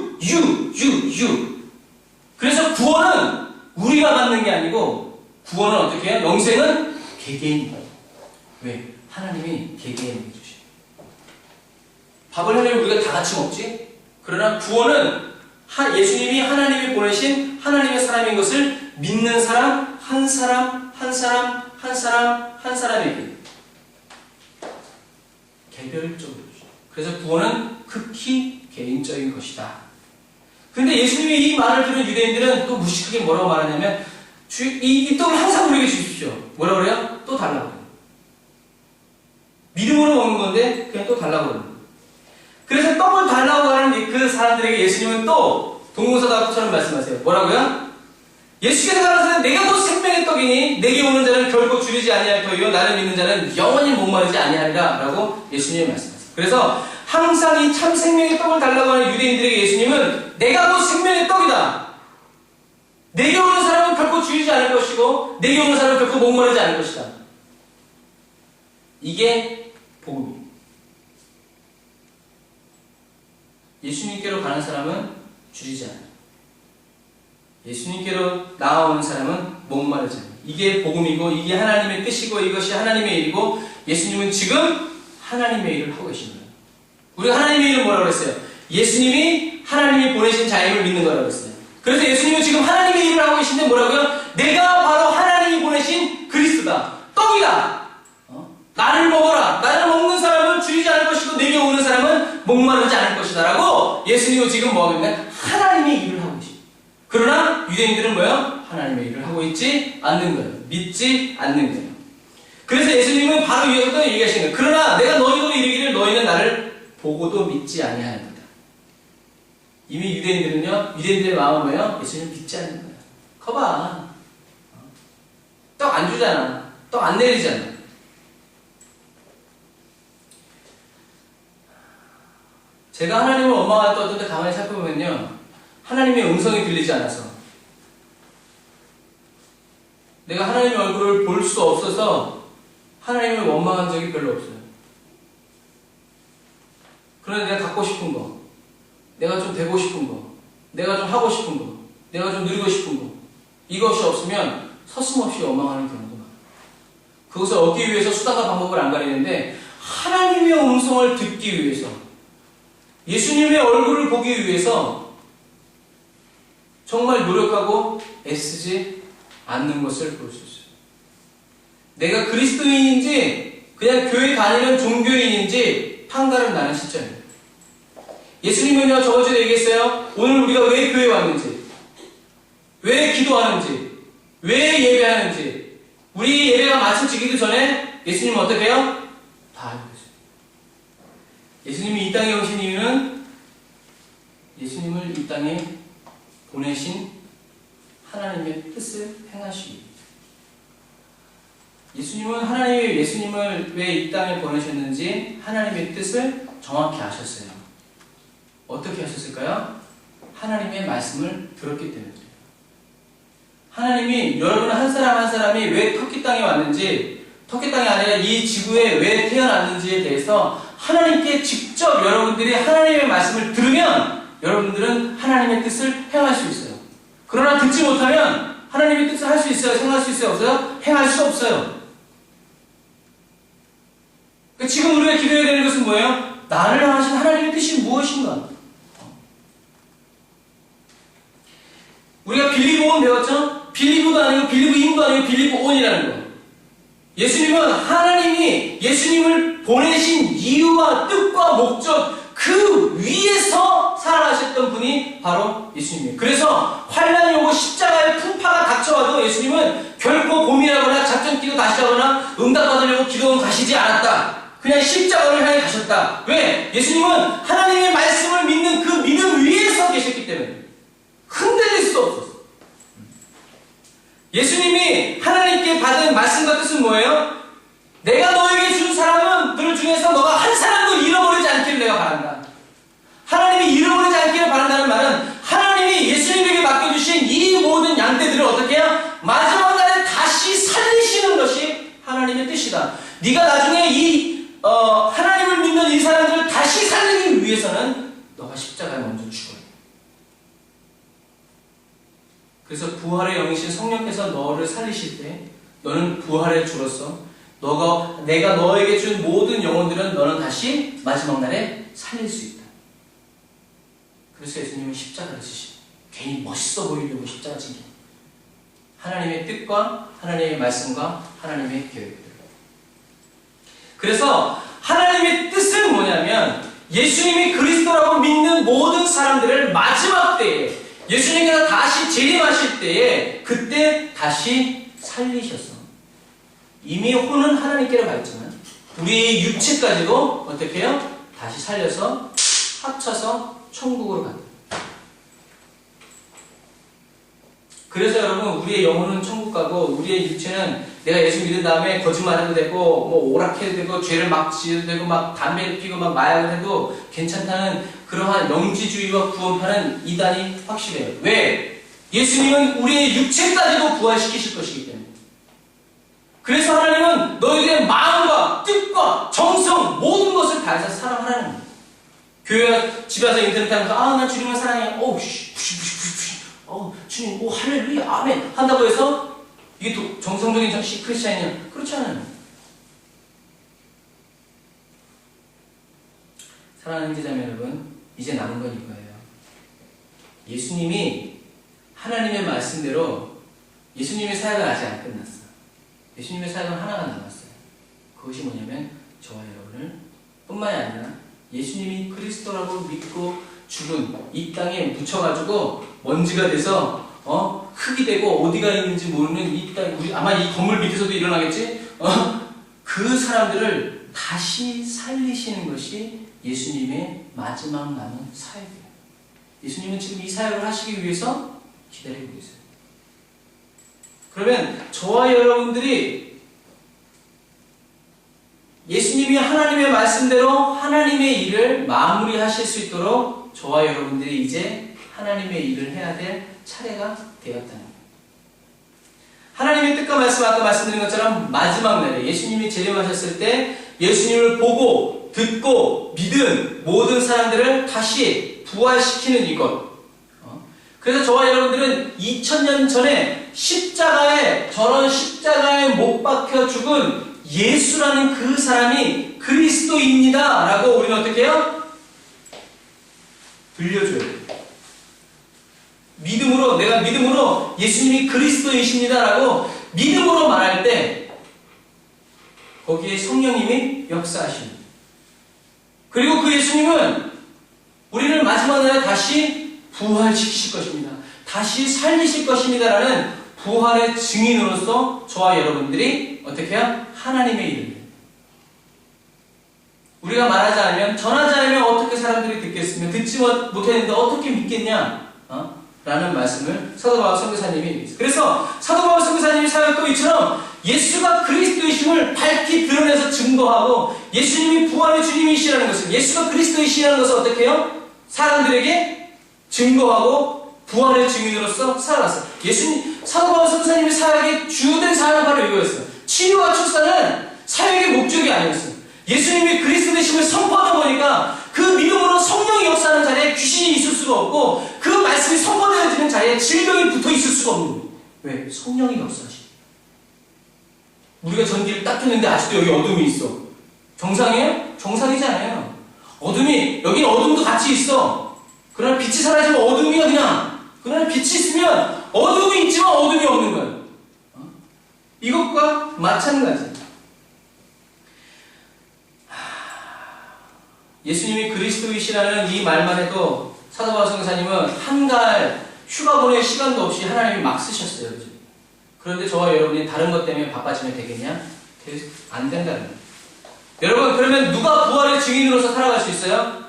그래서 구원은 우리가 받는 게 아니고 구원은 어떻게 해요? 영생은 개개인이 받아요. 왜? 하나님이 개개인에게 주셔요. 밥을 하려면 우리가 다 같이 먹지? 그러나 구원은 예수님이 하나님이 보내신 하나님의 사람인 것을 믿는 사람, 한 사람에게 개별적으로 주셔요. 그래서 구원은 극히 개인적인 것이다. 근데 예수님이 이 말을 들은 유대인들은 또 무식하게 뭐라고 말하냐면 이 떡을 항상 우리에게 주십시오. 뭐라고 그래요? 또 달라고 그래요. 믿음으로 먹는 건데 그냥 또 달라고 그래요. 그래서 떡을 달라고 하는 그 사람들에게 예수님은 또 동문서답처럼 말씀하세요. 뭐라고요? 예수께서 가라사대 내가 곧 생명의 떡이니 내게 오는 자는 결코 줄이지 아니할 터이요 나를 믿는 자는 영원히 목마르지 아니하리라 라고 예수님이 말씀하세요. 그래서 항상 이 참 생명의 떡을 달라고 하는 유대인들에게 예수님은 내가 곧 생명의 떡이다. 내게 오는 사람은 결코 줄이지 않을 것이고 내게 오는 사람은 결코 목마르지 않을 것이다. 이게 복음이에요. 예수님께로 가는 사람은 줄이지 않아요. 예수님께로 나아오는 사람은 목마르지 않아요. 이게 복음이고 이게 하나님의 뜻이고 이것이 하나님의 일이고 예수님은 지금 하나님의 일을 하고 계십니다. 우리가 하나님의 일은 뭐라고 그랬어요? 예수님이 하나님이 보내신 자임을 믿는 거라고 했어요. 그래서 예수님은 지금 하나님의 일을 하고 계신데 뭐라고요? 내가 바로 하나님이 보내신 그리스도다. 떡이다. 나를 먹어라. 나를 먹는 사람은 줄이지 않을 것이고 내게 오는 사람은 목마르지 않을 것이다 라고 예수님은 지금 뭐하고 있냐? 하나님의 일을 하고 계십니다. 그러나 유대인들은 뭐예요? 하나님의 일을 하고 있지 않는 거예요. 믿지 않는 거예요. 그래서 예수님은 바로 위에서도 얘기하시는 거예요. 그러나 내가 너희도 이르기를 너희는 나를 보고도 믿지 아니하는다. 이미 유대인들의 마음은 뭐예요? 예수님을 믿지 않는 거예요. 커봐. 떡 안 주잖아. 떡 안 내리잖아. 제가 하나님을 원망할 때 가만히 살펴보면요, 하나님의 음성이 들리지 않아서 내가 하나님의 얼굴을 볼 수 없어서 하나님을 원망한 적이 별로 없어요. 그런데 내가 갖고 싶은 거, 내가 좀 되고 싶은 거, 내가 좀 하고 싶은 거, 내가 좀 누리고 싶은 거, 이것이 없으면 서슴없이 원망하는 경우도 많아요. 그것을 얻기 위해서 수단과 방법을 안 가리는데 하나님의 음성을 듣기 위해서, 예수님의 얼굴을 보기 위해서 정말 노력하고 애쓰지 않는 것을 볼 수 있어요. 내가 그리스도인인지 그냥 교회 다니는 종교인인지 판가름 나는 시점이에요. 예수님은요, 저번주에 얘기했어요. 오늘 우리가 왜 교회에 왔는지, 왜 기도하는지, 왜 예배하는지, 우리 예배가 마쳐지기도 전에 예수님은 어떻게 해요? 다 알고 있어요. 예수님이 이 땅에 오신 이유는 예수님을 이 땅에 보내신 하나님의 뜻을 행하시기 위해. 예수님은 하나님이 예수님을 왜 이 땅에 보내셨는지 하나님의 뜻을 정확히 아셨어요. 어떻게 하셨을까요? 하나님의 말씀을 들었기 때문이에요. 하나님이 여러분 한 사람 한 사람이 왜 터키 땅에 왔는지, 터키 땅이 아니라 이 지구에 왜 태어났는지에 대해서 하나님께 직접 여러분들이 하나님의 말씀을 들으면 여러분들은 하나님의 뜻을 행할 수 있어요. 그러나 듣지 못하면 하나님의 뜻을 할 수 있어요? 행할 수 있어요? 없어요? 행할 수 없어요. 지금 우리가 기도해야 되는 것은 뭐예요? 나를 향하신 하나님의 뜻이 무엇인가? 우리가 빌리브온 배웠죠? 빌리브도 아니고 빌리브인도 아니고 빌리브온이라는 거. 예수님은 하나님이 예수님을 보내신 이유와 뜻과 목적 그 위에서 살아가셨던 분이 바로 예수님이에요. 그래서 환난이 오고 십자가의 풍파가 닥쳐와도 예수님은 결코 고민하거나 작전 끼고 다시 하거나 응답받으려고 기도원 가시지 않았다. 그냥 십자가를 향해 가셨다. 왜? 예수님은 하나님의 말씀을 믿는 그 믿음 위에 서 계셨기 때문에 흔들릴 수 없었어요. 예수님이 하나님께 받은 말씀과 뜻은 뭐예요? 내가 너에게 준 사람들 중에서 너가 한 사람도 잃어버리지 않기를 내가 바란다. 하나님이 잃어버리지 않기를 바란다는 말은 하나님이 예수님에게 맡겨주신 이 모든 양떼들을 어떻게 해요? 마지막 날에 다시 살리시는 것이 하나님의 뜻이다. 네가 나중에 하나님을 믿는 이 사람들을 다시 살리기 위해서는 너가 십자가에 먼저 죽어야 돼. 그래서 부활의 영이신 성령께서 너를 살리실 때 너는 부활의 주로서 내가 너에게 준 모든 영혼들은 너는 다시 마지막 날에 살릴 수 있다. 그래서 예수님은 십자가를 지시고 괜히 멋있어 보이려고 십자가 지기. 하나님의 뜻과 하나님의 말씀과 하나님의 계획들. 그래서 하나님의 뜻은 뭐냐면 예수님이 그리스도라고 믿는 모든 사람들을 마지막 때에 예수님께서 다시 재림하실 때에 그때 다시 살리셔서 이미 혼은 하나님께로 가 있지만 우리의 육체까지도 어떻게 해요? 다시 살려서 합쳐서 천국으로 간다. 그래서 여러분 우리의 영혼은 천국 가고 우리의 육체는 내가 예수 믿은 다음에 거짓말해도 되고 뭐 오락해도 되고 죄를 막 지어도 되고 막 담배를 피고 막 마약을 해도 괜찮다는 그러한 영지주의와 구원파는 이단이 확실해요. 왜? 예수님은 우리의 육체까지도 부활시키실 것이기 때문에. 그래서 하나님은 너희들의 마음과 뜻과 정성 모든 것을 다해서 사랑하라는 거예요. 교회 집에 와서 인터넷 하면서 난 주님을 사랑해. 주님, 할렐루야, 아멘 한다고 해서 이게 또 정성적인 크리스찬이냐? 그렇지 않아요. 사랑하는 형제자매 여러분, 이제 남은 건 이거예요. 예수님이 하나님의 말씀대로 예수님의 사역은 아직 안 끝났어. 예수님의 사역은 하나가 남았어요. 그것이 뭐냐면 저와 여러분을 뿐만이 아니라 예수님이 그리스도라고 믿고 죽은 이 땅에 묻혀가지고 먼지가 돼서 흙이 되고 어디가 있는지 모르는 이 땅, 아마 이 건물 밑에서도 일어나겠지? 그 사람들을 다시 살리시는 것이 예수님의 마지막 남은 사역이에요. 예수님은 지금 이 사역을 하시기 위해서 기다리고 계세요. 그러면 저와 여러분들이 예수님이 하나님의 말씀대로 하나님의 일을 마무리하실 수 있도록 저와 여러분들이 이제 하나님의 일을 해야 될 차례가 되었다는 거예요. 하나님의 뜻과 말씀, 아까 말씀드린 것처럼 마지막 날에 예수님이 재림하셨을 때 예수님을 보고 듣고 믿은 모든 사람들을 다시 부활시키는 이것. 그래서 저와 여러분들은 2000년 전에 저런 십자가에 못 박혀 죽은 예수라는 그 사람이 그리스도입니다 라고 우리는 어떻게 해요? 들려줘야 돼요. 믿음으로, 내가 믿음으로 예수님이 그리스도이십니다라고 믿음으로 말할 때 거기에 성령님이 역사하십니다. 그리고 그 예수님은 우리를 마지막 날에 다시 부활시키실 것입니다. 다시 살리실 것입니다라는 부활의 증인으로서 저와 여러분들이 어떻게 해요? 하나님의 이름을 우리가 말하지 않으면, 전하지 않으면 어떻게 사람들이 듣겠으며 듣지 못했는데 어떻게 믿겠냐? 라는 말씀을 사도 바울 선교사님이 얘기했어요. 그래서 사도 바울 선교사님이 사역도 이처럼 예수가 그리스도이심을 밝히 드러내서 증거하고 예수님이 부활의 주님이시라는 것을, 예수가 그리스도이시라는 것을 어떻게 해요? 사람들에게 증거하고 부활의 증인으로서 살아갔어요. 사도 바울 선교사님의 사역의 주된 사역은 바로 이거였어요. 치유와 출산은 사역의 목적이 아니었어요. 예수님이 그리스도 되심을 선포하다 보니까 그 믿음으로 성령이 역사하는 자리에 귀신이 있을 수가 없고 그 말씀이 선포되어지는 자리에 질병이 붙어 있을 수가 없는 거예요. 왜? 성령이 역사하시죠. 우리가 전기를 딱 켰는데 아직도 여기 어둠이 있어. 정상이에요? 정상이잖아요. 어둠이, 여기는 어둠도 같이 있어. 그러나 빛이 사라지면 어둠이야 그냥. 그러나 빛이 있으면 어둠이 있지만 어둠이 없는 거예요. 이것과 마찬가지. 예수님이 그리스도이시라는 이 말만 해도 사도 바울 선교사님은 한가할 휴가 보낼 시간도 없이 하나님이 막 쓰셨어요. 그죠? 그런데 저와 여러분이 다른 것 때문에 바빠지면 되겠냐? 안 된다는 거예요. 여러분, 그러면 누가 부활의 증인으로서 살아갈 수 있어요?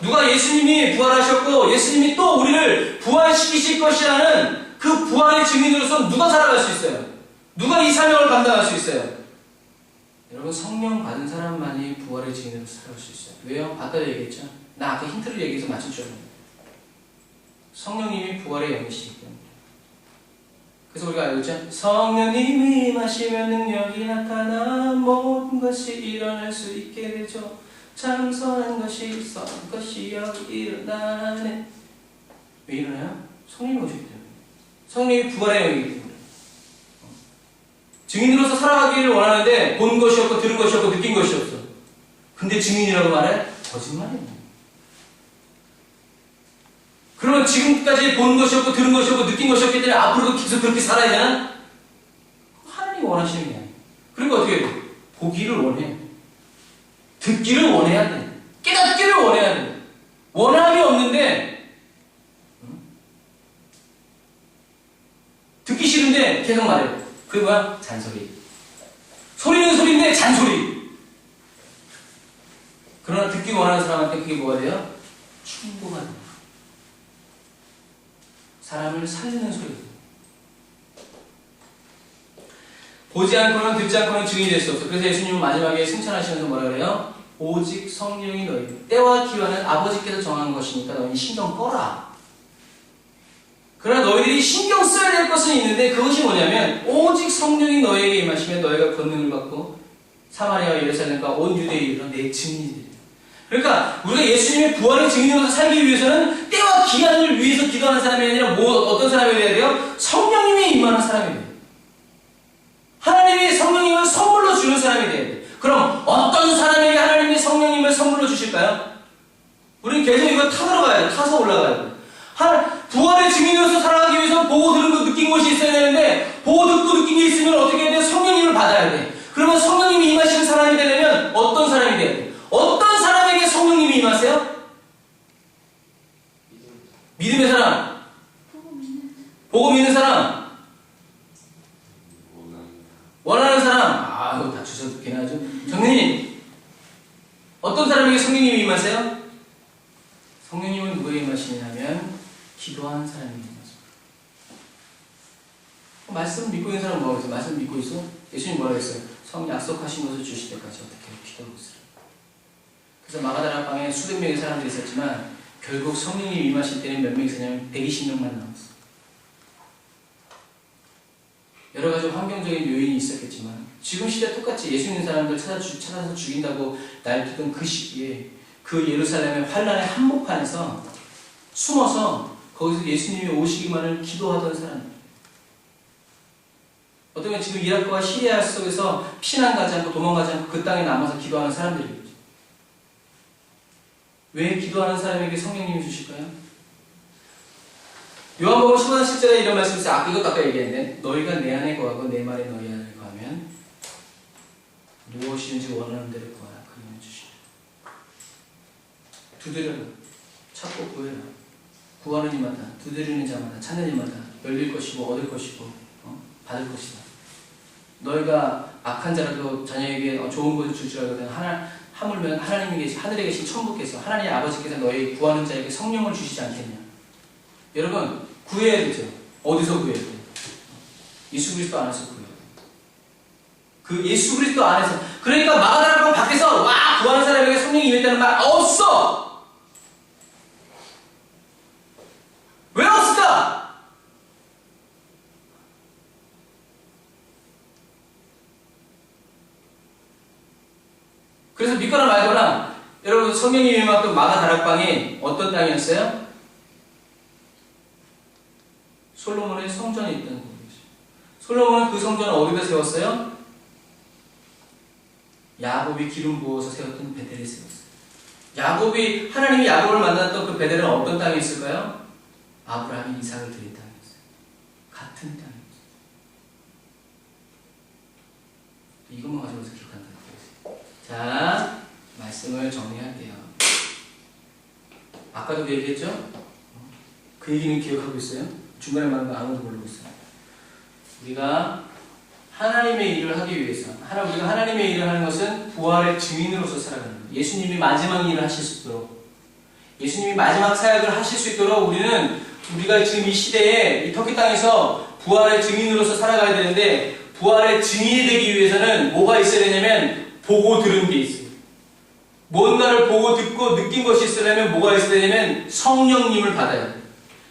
누가 예수님이 부활하셨고 예수님이 또 우리를 부활시키실 것이라는 그 부활의 증인으로서 누가 살아갈 수 있어요? 누가 이 사명을 감당할 수 있어요? 여러분, 성령 받은 사람만이 부활의 증인으로 살아갈 수 있어요. 왜요? 아까도 얘기했죠? 나 아까 힌트를 얘기해서 맞출 줄 알았는데 성령님이 부활의 영이시기 때문에. 그래서 우리가 알고 있죠? 성령님이 임하시면 능력이 나타나 모든 것이 일어날 수 있게 되죠. 참 선한 것이 선한 것이 여기 일어나네. 왜 일어나요? 성령이 오셨기 때문에. 성령이 부활의 영이기 때문에. 증인으로서 살아가기를 원하는데 본 것이 없고 들은 것이 없고 느낀 것이 없어. 근데 증인이라고 말해? 거짓말이에요. 그러면 지금까지 본 것이 없고 들은 것이 없고 느낀 것이 없기 때문에 앞으로도 계속 그렇게 살아야 되나? 하나님이 원하시는 게 아니에요. 그리고 어떻게 해요? 보기를 원해. 듣기를 원해야 돼. 깨닫기를 원해야 돼. 원함이 없는데 듣기 싫은데 계속 말해요. 그게 뭐야? 잔소리. 소리는 소리인데 잔소리. 그러나 듣기 원하는 사람한테 그게 뭐가 돼요? 충고가 돼요. 사람을 살리는 소리. 보지 않고는 듣지 않고는 증인이 될 수 없어. 그래서 예수님은 마지막에 승천하시면서 뭐라 그래요? 오직 성령이 너희 때와 기한은 아버지께서 정한 것이니까 너희 신경 꺼라. 그러나 너희들이 신경 써야 될 것은 있는데 그것이 뭐냐면 오직 성령이 너희에게 임하시면 너희가 권능을 받고 사마리아와 예루살렘과 온 유대에 이르러 내 증인이 되리라. 그러니까 우리가 예수님의 부활의 증인으로서 살기 위해서는 때와 기한을 위해서 기도하는 사람이 아니라 어떤 사람이 되어야 돼요? 성령님이 임하는 사람이 돼요. 하나님이 성령님을 선물로 주는 사람이 돼야 돼요. 그럼 어떤 사람에게 하나님이 성령님을 선물로 주실까요? 우리는 계속 이거 타러 가야 돼요. 타서 올라가야 돼요. 부활의 증인으로서 살아가기 위해서 보고 들은 거 느낀 것이 있어야 되는데 보고 듣고 느낀 게 있으면 어떻게 해야 돼요? 성령님을 받아야 돼. 그러면 성령님이 임하시는 사람이 되려면 어떤 사람이 돼야 돼요? 어떤 사람에게 성령님이 임하세요? 믿음의 사람. 보고 믿는 사람. 원하는 사람. 아, 이거 다 주워 듣긴 하죠. 정리님, 어떤 사람에게 성령님이 임하세요? 성령님은 누구에게 임하시냐면 기도하는 사람에게 임하세요. 말씀 믿고 있는 사람은 뭐라고 했어요? 말씀 믿고 있어? 예수님 뭐라고 했어요? 성 약속하신 것을 주실 때까지 어떻게 기도하고 있어요? 그래서 마가다라 방에 수백 명의 사람들이 있었지만 결국 성령님이 임하실 때는 몇 명이 있었냐면 120명만 남았어요. 여러 가지 환경적인 요인이 있었겠지만 지금 시대 똑같이 예수 믿는 사람들 찾아서 죽인다고 날뛰던 그 시기에 그 예루살렘의 환란의 한복판에서 숨어서 거기서 예수님이 오시기만을 기도하던 사람들. 어쩌면 지금 이라크와 시리아 속에서 피난 가지 않고 도망가지 않고 그 땅에 남아서 기도하는 사람들이겠죠. 왜 기도하는 사람에게 성령님이 주실까요? 요한복음 15장 10절에 이런 말씀이 있어요. 이것도 아까 얘기했는데 너희가 내 안에 거하고 내 말이 너희 안에 거하면 무엇이든지 원하는 대로 구하라. 그러면 주시리라. 두드려라. 찾고 구해라. 구하는 이마다 두드리는 자마다 찾는 이마다 열릴 것이고 얻을 것이고 받을 것이다. 너희가 악한 자라도 자녀에게 좋은 것을 줄 줄 알거든 하물며 하나님이 계신 하늘에 계신 천부께서 하나님 아버지께서 너희 구하는 자에게 성령을 주시지 않겠냐. 여러분 구해야 되죠. 어디서 구해야 돼요? 예수 그리스도 안에서 구해야 돼요. 그 예수 그리스도 안에서. 그러니까 마가다락방 밖에서 와 구하는 사람에게 성령이 임했다는 말 없어. 왜 없을까? 그래서 믿거나 말거나 여러분 성령이 임했던 마가다락방이 어떤 땅이었어요? 솔로몬의 성전이 있다는 거죠. 솔로몬은 그 성전을 어디다 세웠어요? 야곱이 기름 부어서 세웠던 베델에 세웠어요. 하나님이 야곱을 만났던 그 베델은 어떤 땅에 있을까요? 아브라함이 이삭을 드린 땅이었어요. 같은 땅이었어요. 이것만 가지고서 기록한다는 거예요. 자, 말씀을 정리할게요. 아까도 얘기했죠? 그 얘기는 기억하고 있어요? 중간에 말한 거 아무도 모르고 있어요. 우리가 하나님의 일을 하기 위해서, 우리가 하나님의 일을 하는 것은 부활의 증인으로서 살아가는 거예요. 예수님이 마지막 일을 하실 수 있도록, 예수님이 마지막 사역을 하실 수 있도록 우리가 지금 이 시대에 이 터키 땅에서 부활의 증인으로서 살아가야 되는데, 부활의 증인이 되기 위해서는 뭐가 있어야 되냐면 보고 들은 게 있어요. 뭔가를 보고 듣고 느낀 것이 있으려면 뭐가 있어야 되냐면 성령님을 받아야 돼요.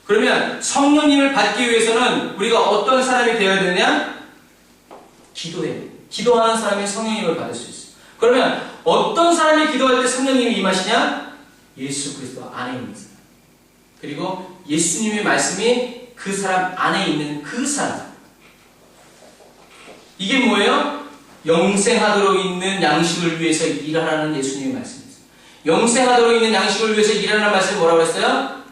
그러면 성령님을 받기 위해서는 우리가 어떤 사람이 되어야 되느냐? 기도하는 사람이 성령님을 받을 수 있어요. 그러면 어떤 사람이 기도할 때 성령님이 임하시냐? 예수 그리스도 안에 있는 사람. 그리고 예수님의 말씀이 그 사람 안에 있는 그 사람. 이게 뭐예요? 영생하도록 있는 양식을 위해서 일하라는 예수님의 말씀이었어요. 영생하도록 있는 양식을 위해서 일하라는 말씀이 뭐라고 했어요?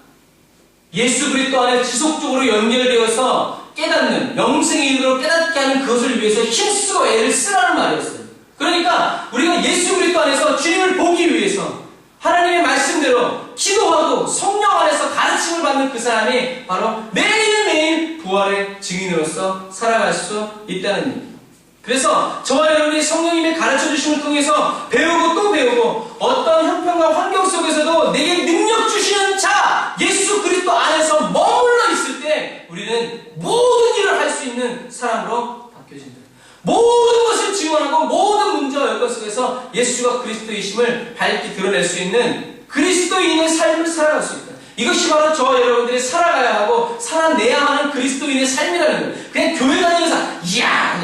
예수 그리스도 안에 지속적으로 연결되어서 깨닫는, 영생에 이르도록 깨닫게 하는 그것을 위해서 힘쓰고 애를 쓰라는 말이었어요. 그러니까 우리가 예수 그리스도 안에서 주님을 보기 위해서 하나님의 말씀대로 기도하고 성령 안에서 가르침을 받는 그 사람이 바로 매일매일 부활의 증인으로서 살아갈 수 있다는 얘기예요. 그래서 저와 여러분이 성령님의 가르쳐주심을 통해서 배우고 또 배우고 어떤 형편과 환경 속에서도 내게 능력 주시는 자 예수 그리스도 안에서 머물러 있을 때 우리는 모든 일을 할 수 있는 사람으로 바뀌어진다. 모든 것을 지원하고 모든 문제와 여건 속에서 예수가 그리스도이심을 밝히 드러낼 수 있는 그리스도인의 삶을 살아갈 수 있다. 이것이 바로 저와 여러분들이 살아가야 하고 살아내야 하는 그리스도인의 삶이라는 거예요. 그냥 교회 다니면서 이야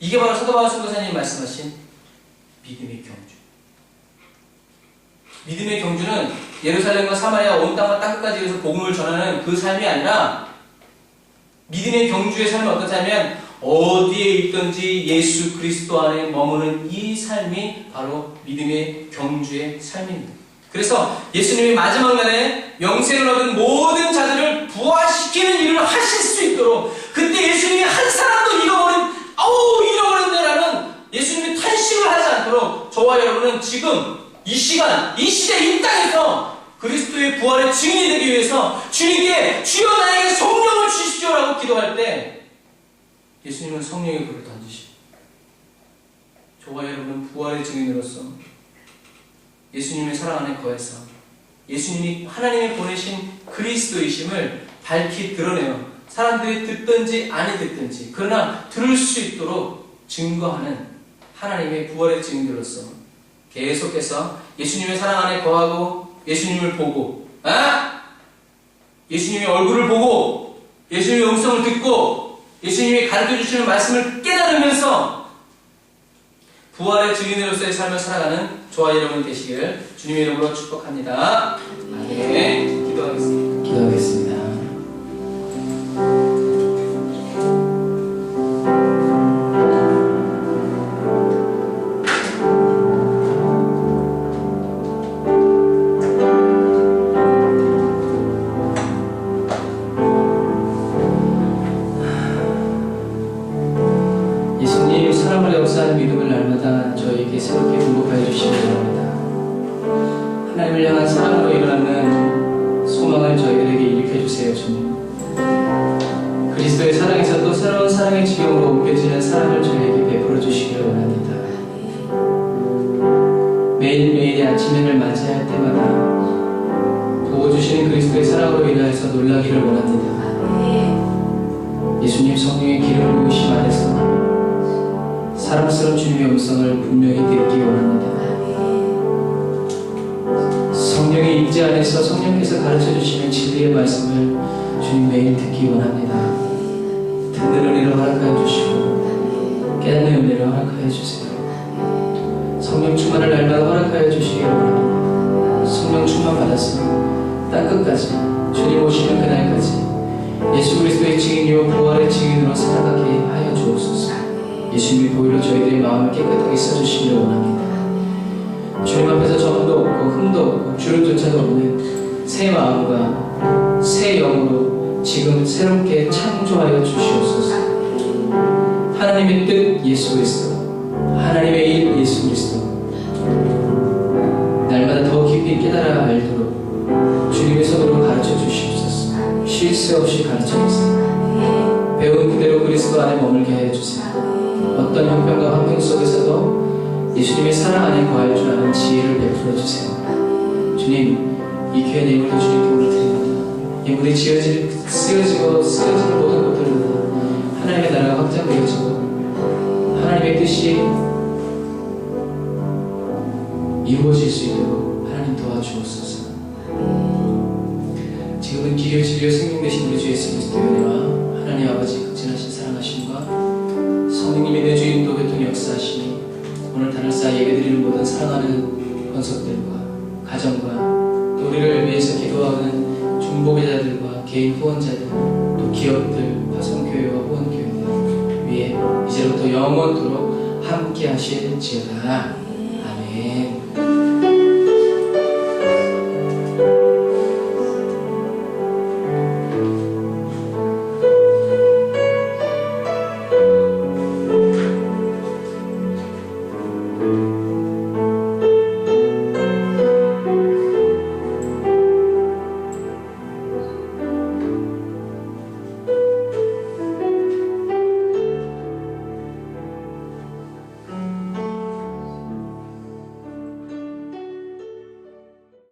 이게 바로 사도 바울 선교사님이 말씀하신 믿음의 경주. 믿음의 경주는 예루살렘과 사마리아 온 땅과 땅끝까지 해서 복음을 전하는 그 삶이 아니라 믿음의 경주의 삶은 어떻냐면 어디에 있든지 예수 그리스도 안에 머무는 이 삶이 바로 믿음의 경주의 삶입니다. 그래서 예수님이 마지막 날에 영생을 얻은 모든 자들을 부활시키는 일을 하실 수 있도록 그때 예수님이 한 사람도 잃어버린다라는 예수님이 탄식을 하지 않도록 저와 여러분은 지금 이 시간, 이 시대, 이 땅에서 그리스도의 부활의 증인이 되기 위해서 주님께 주여 나에게 성령을 주십시오라고 기도할 때 예수님은 성령의 불을 던지시고 저와 여러분은 부활의 증인으로서 예수님의 사랑 안에 거해서 예수님이 하나님이 보내신 그리스도이심을 밝히 드러내어 사람들이 듣든지 아니 듣든지 그러나 들을 수 있도록 증거하는 하나님의 부활의 증인으로서 계속해서 예수님의 사랑 안에 거하고 예수님을 보고 예수님의 얼굴을 보고 예수님의 음성을 듣고 예수님이 가르쳐주시는 말씀을 깨달으면서 부활의 증인으로서의 삶을 살아가는 저와 여러분 되시기를 주님의 이름으로 축복합니다. 아멘. 기도하겠습니다. 사랑으로 역사하는 믿음을 날마다 저에게 새롭게 공급하여 주시기 바랍니다. 하나님을 향한 사랑으로 일어나는 소망을 저희들에게 일으켜주세요, 주님. 그리스도의 사랑에서 또 새로운 사랑의 지경으로 옮겨지는 사랑을 저희에게 베풀어 주시기를 원합니다. 매일매일의 아침을 맞이할 때마다 부어주시는 그리스도의 사랑으로 인하여서 놀라기를 원합니다. 예수님 성령의 기름 부으심 안에서 사랑스러운 주님의 음성을 분명히 듣기 원합니다. 성령의 임재 안에서 성령께서 가르쳐주시는 진리의 말씀을 주님 매일 듣기 원합니다. 듣는 은혜로 허락하여 주시고 깨닫는 은혜로 허락하여 주세요. 성령 충만을 날마다 허락하여 주시기 원합니다. 성령 충만 받았으면 땅끝까지 주님 오시는 그날까지 예수 그리스도의 증인이요 부활의 증인으로 살아가게 하여 주옵소서. 예수님의 보혈로 저희들의 마음을 깨끗하게 써주시기를 원합니다. 주님 앞에서 점도 없고 흠도 없고 주름조차도 없는 새 마음과 새 영으로 지금 새롭게 창조하여 주시옵소서. 하나님의 뜻 예수 그리스도, 하나님의 일 예수 그리스도, 날마다 더 깊이 깨달아 알도록 주님의 손으로 가르쳐 주시옵소서. 쉴 새 없이 가르쳐 주세요. 배운 그대로 그리스도 안에 머물게 하여 주세요. 어떤 형편과 환경 속에서도 예수님의 사랑 안에 거할 줄 아는 지혜를 베풀어 주세요. 주님, 이 귀한 예물도 주님께 올려드립니다. 예물이 쓰여지고 쓰여지는 모든 것들은 하나님의 나라가 확장되어지고 하나님의 뜻이 이루어질 수 있도록 하나님 도와주옵소서. 지금은 기료 진리요 생명 되신 우리 주 예수 그리스도의 은혜와 하나님 아버지 극진하신 사랑하심과 성령님의 내 주인 또 교통 역사하시니 오늘 단을사 예배드리는 모든 사랑하는 권속들과 가정과 또 우리를 위해서 기도하는 중보기자들과 개인 후원자들 또 기업들 화성교회와 후원교회들 위에 이제부터 영원토록 함께 하실지어다. 아멘.